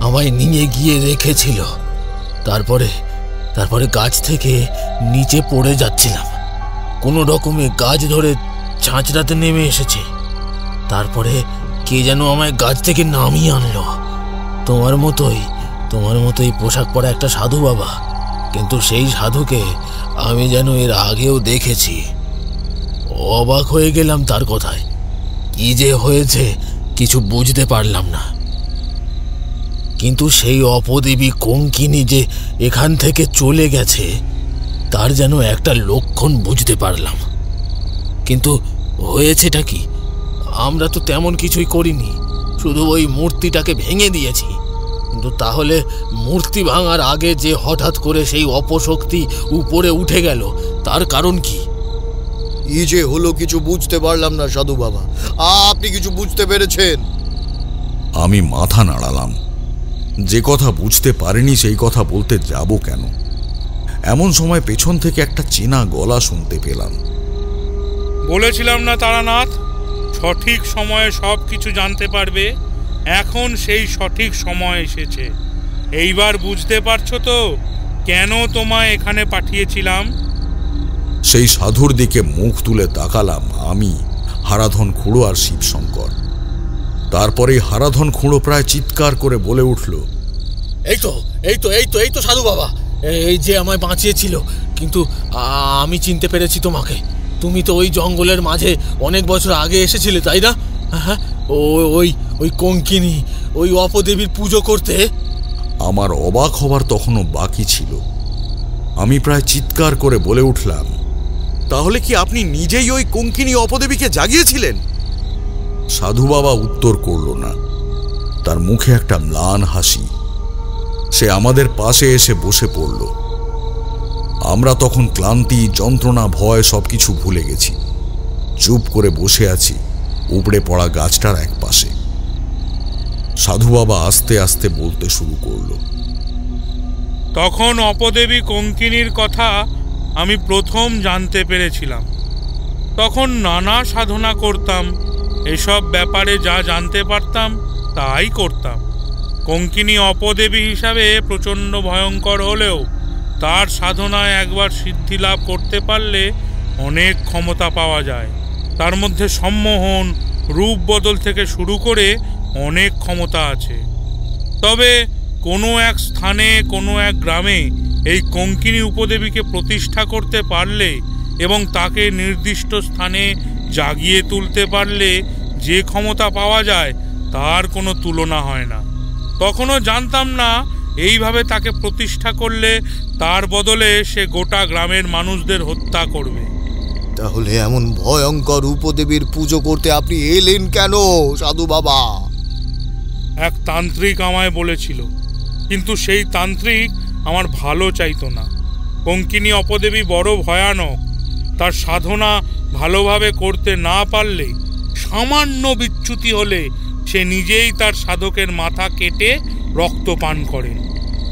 আমায় নিয়ে গিয়ে রেখেছিল, তারপরে গাছ থেকে নিচে পড়ে যাচ্ছিলাম। কোনো রকমে গাছ ধরে ছাঁচড়াতে নেমে এসেছে। তারপরে কে যেন আমায় গাছ থেকে নামিয়ে আনলো। তোমার মতোই পোশাক পরা একটা সাধু বাবা, কিন্তু সেই সাধুকে আমি যেন এর আগেও দেখেছি। অবাক হয়ে গেলাম তার কথায়। কি যে হয়েছে কিছু বুঝতে পারলাম না, কিন্তু সেই অপদেবী কঙ্কিনী যে এখান থেকে চলে গেছে তার যেন একটা লক্ষণ বুঝতে পারলাম। কিন্তু হয়েছেটা কি? আমরা তো তেমন কিছুই করিনি, শুধু ওই মূর্তিটাকে ভেঙে দিয়েছি। কিন্তু তাহলে মূর্তি ভাঙার আগে যে হঠাৎ করে সেই অপশক্তি উপরে উঠে গেল, তার কারণ কি? এই যে হলো কিছু বুঝতে পারলাম না সাধু বাবা, আপনি কিছু বুঝতে পেরেছেন? আমি মাথা নাড়ালাম। যে কথা বুঝতে পারিনি সেই কথা বলতে যাব কেন? এমন সময় পেছন থেকে একটা চেনা গলা শুনতে পেলাম। বলেছিলাম না তারানাথ, সঠিক সময়ে সব কিছু জানতে পারবে। এখন সেই সঠিক সময় এসেছে। এইবার বুঝতে পারছো তো কেন তোমায় এখানে পাঠিয়েছিলাম? সেই সাধুর দিকে মুখ তুলে তাকালাম আমি, হারাধন খুঁড়ো আর শিবশঙ্কর। তারপরে হারাধন খুঁড়ো প্রায় চিৎকার করে বলে উঠল, এই তো সাধু বাবা, এই যে আমায় বাঁচিয়েছিল। কিন্তু আমি চিনতে পেরেছি তোমাকে। তুমি তো ওই জঙ্গলের মাঝে অনেক বছর আগে এসেছিলে, তাই না? হ্যাঁ, ওই কঙ্কিনী, ওই অপদেবীর পুজো করতে। আমার অবাক হবার তখনও বাকি ছিল। আমি প্রায় চিৎকার করে বলে উঠলাম, তাহলে কি আপনি নিজেই ওই কঙ্কিনী অপদেবীকে জাগিয়েছিলেন? সাধু বাবা উত্তর করল না। তার মুখে একটা ম্লান হাসি। সে আমাদের পাশে এসে বসে পড়ল। আমরা তখন ক্লান্তি, যন্ত্রণা, ভয় সবকিছু ভুলে গেছি। চুপ করে বসে আছি উপড়ে পড়া গাছটার এক পাশে। সাধু বাবা আস্তে আস্তে বলতে শুরু করল, তখন অপদেবী কঙ্কিনীর কথা আমি প্রথম জানতে পেরেছিলাম। তখন নানা সাধনা করতাম, এসব ব্যাপারে যা জানতে পারতাম তাই করতাম। কঙ্কিনী অপদেবী হিসাবে প্রচণ্ড ভয়ঙ্কর হলেও তার সাধনায় একবার সিদ্ধি লাভ করতে পারলে অনেক ক্ষমতা পাওয়া যায়। তার মধ্যে সম্মোহন, রূপ বদল থেকে শুরু করে অনেক ক্ষমতা আছে। তবে কোনো এক স্থানে, কোনো এক গ্রামে এই কঙ্কিনী উপদেবীকে প্রতিষ্ঠা করতে পারলে এবং তাকে নির্দিষ্ট স্থানে জাগিয়ে তুলতে পারলে যে ক্ষমতা পাওয়া যায় তার কোনো তুলনা হয় না। তখনও জানতাম না এইভাবে তাকে প্রতিষ্ঠা করলে তার বদলে সে গোটা গ্রামের মানুষদের হত্যা করবে। তাহলে এমন ভয়ঙ্কর উপদেবীর পুজো করতে আপনি এলেন কেন সাধু বাবা? এক তান্ত্রিক আমায় বলেছিল, কিন্তু সেই তান্ত্রিক আমার ভালো চাইতো না। কঙ্কিনী অপদেবী বড় ভয়ানক। তার সাধনা ভালোভাবে করতে না পারলে, সামান্য বিচ্যুতি হলে সে নিজেই তার সাধকের মাথা কেটে রক্ত পান করেন।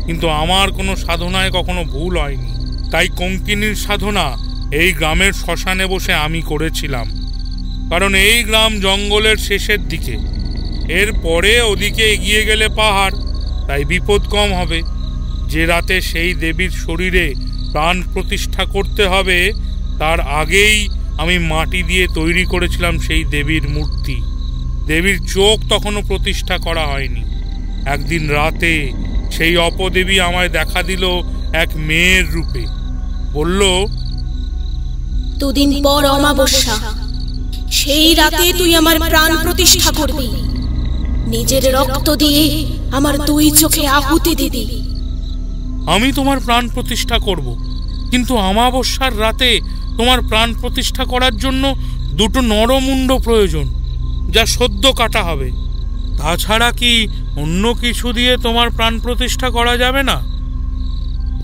কিন্তু আমার কোনো সাধনায় কখনো ভুল হয়নি। তাই কঙ্কিনীর সাধনা এই গ্রামের শ্মশানে বসে আমি করেছিলাম। কারণ এই গ্রাম জঙ্গলের শেষের দিকে, এরপরে ওদিকে এগিয়ে গেলে পাহাড়, তাই বিপদ কম হবে। যে রাতে সেই দেবীর শরীরে প্রাণ প্রতিষ্ঠা করতে হবে তার আগেই আমি মাটি দিয়ে তৈরি করেছিলাম সেই দেবীর মূর্তি। দেবীর চোখ তখনও প্রতিষ্ঠা করা হয়নি। একদিন রাতে সেই অপদেবী আমায় দেখা দিল এক মেয়ের রূপে। বলল, দুদিন পর অমাবস্যা, সেই রাতে তুই আমার প্রাণ প্রতিষ্ঠা করবি। নিজের রক্ত দিয়ে আমার দুই চোখে আহুতি দিবি। আমি তোমার প্রাণ প্রতিষ্ঠা করব, কিন্তু অমাবস্যার রাতে তোমার প্রাণ প্রতিষ্ঠা করার জন্য দুটো নরমুণ্ড প্রয়োজন, যা সদ্য কাটা হবে। তাছাড়া কি অন্য কিছু দিয়ে তোমার প্রাণ প্রতিষ্ঠা করা যাবে না?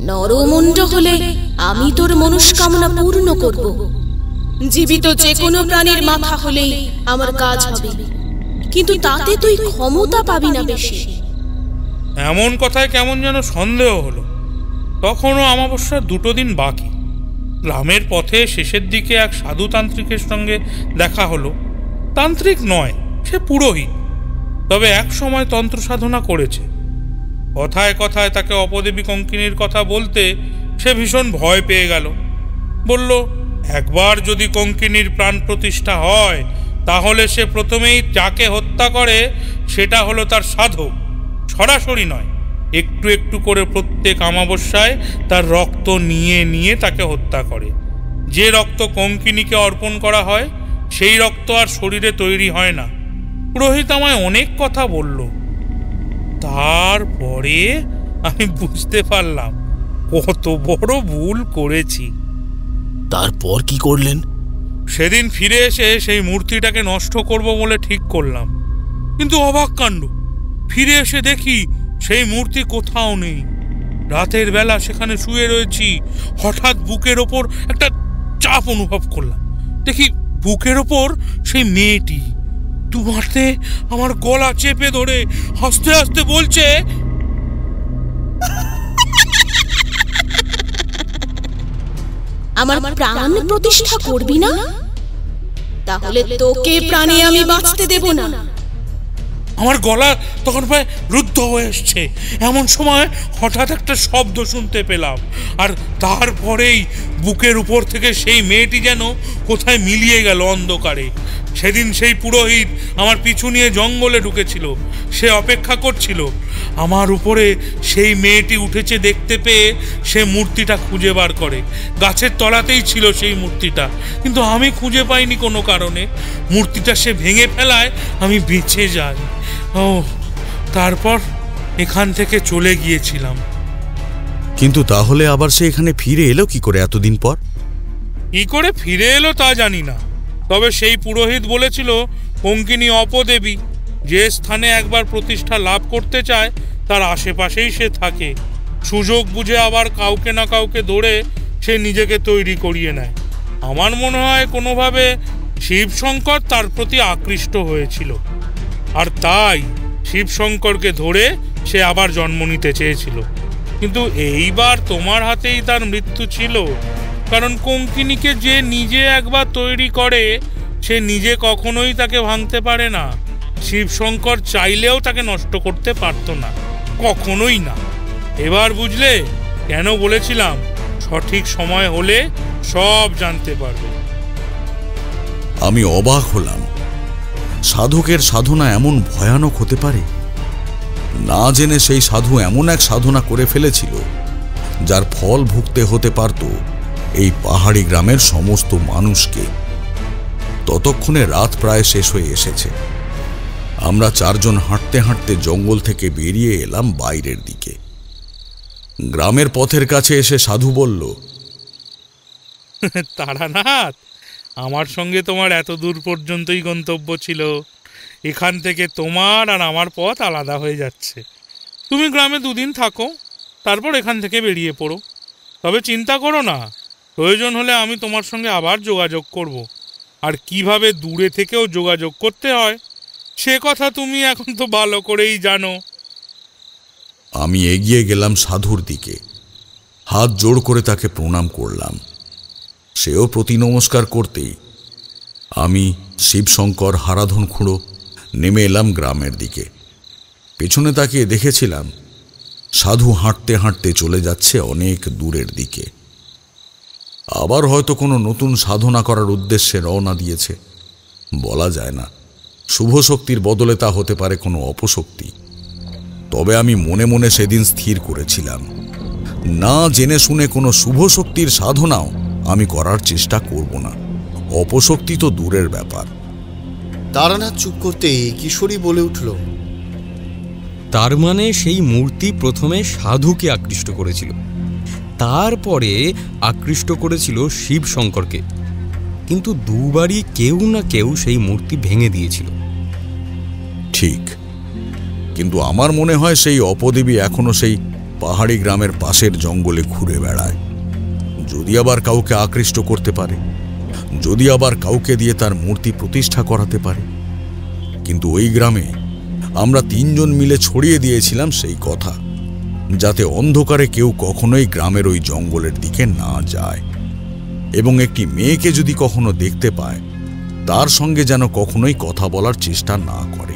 নরমুণ্ড হলে আমি তোর মনস্কামনা পূর্ণ করব। জীবিত যে কোনো প্রাণীর মাথা হলেই আমার কাজ হবে, কিন্তু তাতে তুই ক্ষমতা পাবি না বেশি। এমন কথায় কেমন যেন সন্দেহ হলো। তখনও অমাবস্যার 2 দিন বাকি। গ্রামের পথে শেষের দিকে এক সাধু তান্ত্রিকের সঙ্গে দেখা হলো। তান্ত্রিক নয়, সে পুরোহিত, তবে এক সময় তন্ত্র সাধনা করেছে। কথায় কথায় তাকে অপদেবী কঙ্কিনীর কথা বলতে সে ভীষণ ভয় পেয়ে গেল। বলল, একবার যদি কঙ্কিনীর প্রাণ প্রতিষ্ঠা হয় তাহলে সে প্রথমেই যাকে হত্যা করে সেটা হলো তার সাধক। সরাসরি নয়, একটু একটু করে প্রত্যেক অমাবস্যায় তার রক্ত নিয়ে নিয়ে তাকে হত্যা করে। যে রক্ত কঙ্কিনীকে অর্পণ করা হয় সেই রক্ত আর শরীরে তৈরি হয় না। পুরোহিত আমায় অনেক কথা বলল। তারপরে আমি বুঝতে পারলাম কত বড় ভুল করেছি। তারপর কি করলেন? সেদিন ফিরে এসে সেই মূর্তিটাকে নষ্ট করব বলে ঠিক করলাম, কিন্তু অবাক কাণ্ড, ফিরে এসে দেখি সেই মূর্তি কোথাও নেই। রাতের বেলা সেখানে শুয়ে রয়েছি, হঠাৎ বুকের ওপর একটা চাপ অনুভব করলাম। দেখি বুকের ওপর সেই মেয়েটি দুমারতে আমার গলা চেপে ধরে হাসতে হাসতে বলছে, আমার প্রাণ প্রতিষ্ঠা করবি না? তাহলে তোকে প্রাণে আমি বাঁচতে দেব না। আমার গলা তখন প্রায় রুদ্ধ হয়ে এসছে। এমন সময় হঠাৎ একটা শব্দ শুনতে পেলাম, আর তারপরেই বুকের উপর থেকে সেই মেয়েটি যেন কোথায় মিলিয়ে গেল অন্ধকারে। সেদিন সেই পুরোহিত আমার পিছু নিয়ে জঙ্গলে ঢুকেছিল, সে অপেক্ষা করছিল। আমার উপরে সেই মেয়েটি উঠেছে দেখতে পেয়ে সে মূর্তিটা খুঁজে বার করে। গাছের তলাতেই ছিল সেই মূর্তিটা, কিন্তু আমি খুঁজে পাইনি কোনো কারণে। মূর্তিটা সে ভেঙে ফেলায় আমি বেঁচে যাই। ও, তারপর এখান থেকে চলে গিয়েছিলাম। কিন্তু তাহলে আবার সে এখানে ফিরে এলো কি করে এতদিন পর? কি করে ফিরে এলো তা জানি না, তবে সেই পুরোহিত বলেছিল কঙ্কিনী অপদেবী যে স্থানে একবার প্রতিষ্ঠা লাভ করতে চায় তার আশেপাশেই সে থাকে। সুযোগ বুঝে আবার কাউকে না কাউকে ধরে সে নিজেকে তৈরি করিয়ে নেয়। আমার মনে হয় কোনোভাবে শিবশঙ্কর তার প্রতি আকৃষ্ট হয়েছিল, আর তাই শিবশঙ্করকে ধরে সে আবার জন্ম নিতে চেয়েছিল। কিন্তু এইবার তোমার হাতেই তার মৃত্যু ছিল, কারণ কঙ্কিনীকে যে নিজে একবার তৈরি করে সে নিজে কখনোই তাকে ভাঙতে পারে না। শিবশঙ্কর চাইলেও তাকে নষ্ট করতে পারত না, কখনোই না। এবার বুঝলে কেন বলেছিলাম সঠিক সময় হলে সব জানতে পারবে। আমি অবাক হলাম, সাধকের সাধনা এমন ভয়ানক হতে পারে? না জেনে সেই সাধু এমন এক সাধনা করে ফেলেছিল যার ফল ভুগতে হতে পারত এই পাহাড়ি গ্রামের সমস্ত মানুষকে। ততক্ষণে রাত প্রায় শেষ হয়ে এসেছে। আমরা চারজন হাঁটতে হাঁটতে জঙ্গল থেকে বেরিয়ে এলাম বাইরের দিকে। গ্রামের পথের কাছে এসে সাধু বলল, তারানাথ, আমার সঙ্গে তোমার এত দূর পর্যন্তই গন্তব্য ছিল। এখান থেকে তোমার আর আমার পথ আলাদা হয়ে যাচ্ছে। তুমি গ্রামে 2 দিন থাকো, তারপর এখান থেকে বেরিয়ে পড়ো। তবে চিন্তা করো না, প্রয়োজন হলে আমি তোমার সঙ্গে আবার যোগাযোগ করব। আর কিভাবে দূরে থেকেও যোগাযোগ করতে হয় সে কথা তুমি এখন তো ভালো করেই জানো। আমি এগিয়ে গেলাম সাধুর দিকে, হাত জোড় করে তাকে প্রণাম করলাম। সেও প্রতি নমস্কার করতেই আমি শিবশঙ্কর, হারাধন খুঁড়ো নেমে এলাম গ্রামের দিকে। পেছনে তাকিয়ে দেখেছিলাম সাধু হাঁটতে হাঁটতে চলে যাচ্ছে অনেক দূরের দিকে। আবার হয়তো কোনো নতুন সাধনা করার উদ্দেশ্যে রওনা দিয়েছে, বলা যায় না। শুভ শক্তির বদলে তা হতে পারে কোনো অপশক্তি। তবে আমি মনে মনে সেদিন স্থির করেছিলাম, না জেনে শুনে কোনো শুভ শক্তির সাধনাও আমি করার চেষ্টা করব না। অপশক্তি তো দূরের ব্যাপার। তারানাথ চুপ করতে কিশোরী বলে উঠল, তার মানে সেই মূর্তি প্রথমে সাধুকে আকৃষ্ট করেছিল, তারপরে আকৃষ্ট করেছিল শিবশঙ্করকে, কিন্তু দুবারই কেউ না কেউ সেই মূর্তি ভেঙে দিয়েছিল। ঠিক, কিন্তু আমার মনে হয় সেই অপদেবী এখনো সেই পাহাড়ি গ্রামের পাশের জঙ্গলে ঘুরে বেড়ায়। যদি আবার কাউকে আকৃষ্ট করতে পারে, যদি আবার কাউকে দিয়ে তার মূর্তি প্রতিষ্ঠা করাতে পারে। কিন্তু ওই গ্রামে আমরা 3 জন মিলে ছড়িয়ে দিয়েছিলাম সেই কথা, যাতে অন্ধকারে কেউ কখনোই গ্রামের ওই জঙ্গলের দিকে না যায়, এবং একটি মেয়েকে যদি কখনো দেখতে পায় তার সঙ্গে যেন কখনোই কথা বলার চেষ্টা না করে।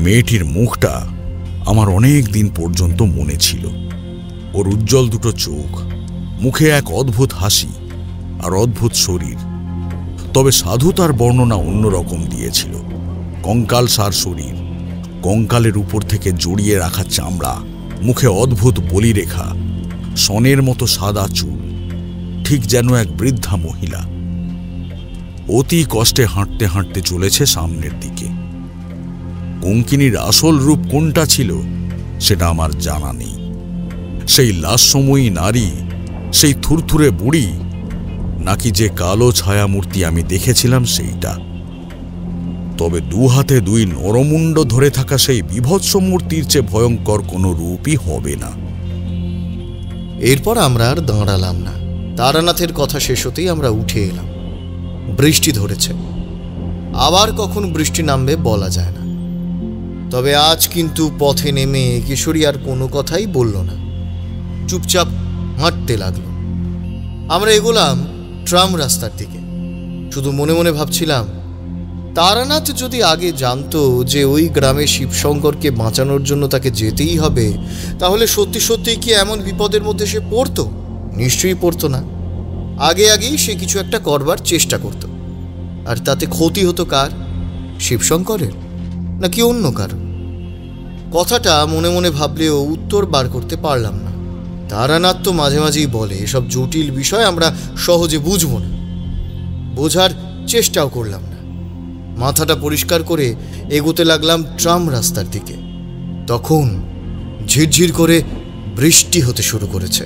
মেয়েটির মুখটা আমার অনেক দিন পর্যন্ত মনে ছিল। ওর উজ্জ্বল দুটো চোখ, মুখে এক অদ্ভুত হাসি আর অদ্ভুত শরীর। তবে সাধু তার বর্ণনা অন্যরকম দিয়েছিল। কঙ্কালসার শরীর, কঙ্কালের উপর থেকে জড়িয়ে রাখা চামড়া, মুখে অদ্ভুত বলিরেখা, সনের মতো সাদা চুল, ঠিক যেন এক বৃদ্ধা মহিলা। অতি কষ্টে হাঁটতে হাঁটতে চলেছে সামনের দিকে। কঙ্কিনীর আসল রূপ কোনটা ছিল সেটা আমার জানা নেই। সেই লাশময়ী নারী, সেই থুরথুরে বুড়ি, নাকি যে কালো ছায়া মূর্তি আমি দেখেছিলাম সেইটা। তবে দু হাতে দুই নরমুণ্ড ধরে থাকা সেই বিভৎস মূর্তির চেয়ে ভয়ঙ্কর কোনো রূপই হবে না। এরপর আমরা আর দাঁড়ালাম না। তারানাথের কথা শেষ হতেই আমরা উঠে এলাম। বৃষ্টি ধরেছে, আবার কখন বৃষ্টি নামবে বলা যায় না। তবে আজ কিন্তু পথে নেমে কিশোরী আর কোনো কথাই বলল না, চুপচাপ হাঁটতে লাগলো। আমরা এগোলাম ট্রাম রাস্তার দিকে। শুধু মনে মনে ভাবছিলাম, তারানাথ যদি আগে জানতো যে ওই গ্রামে শিবশঙ্করকে বাঁচানোর জন্য তাকে যেতেই হবে, তাহলে সত্যি সত্যি কি এমন বিপদের মধ্যে সে পড়তো? নিশ্চয়ই পড়তো না। আগেই সে কিছু একটা করবার চেষ্টা করত। আর তাতে ক্ষতি হতো কার? শিবশঙ্করের নাকি অন্য কারো? কথাটা মনে মনে ভাবলেও উত্তর বার করতে পারলাম না। তারানাথ তো মাঝে মাঝেই বলে এসব জটিল বিষয় আমরা সহজে বুঝবো না। বোঝার চেষ্টাও করলাম না। মাথাটা পরিষ্কার করে এগোতে লাগলাম ট্রাম রাস্তার দিকে। তখন ঝিরঝির করে বৃষ্টি হতে শুরু করেছে।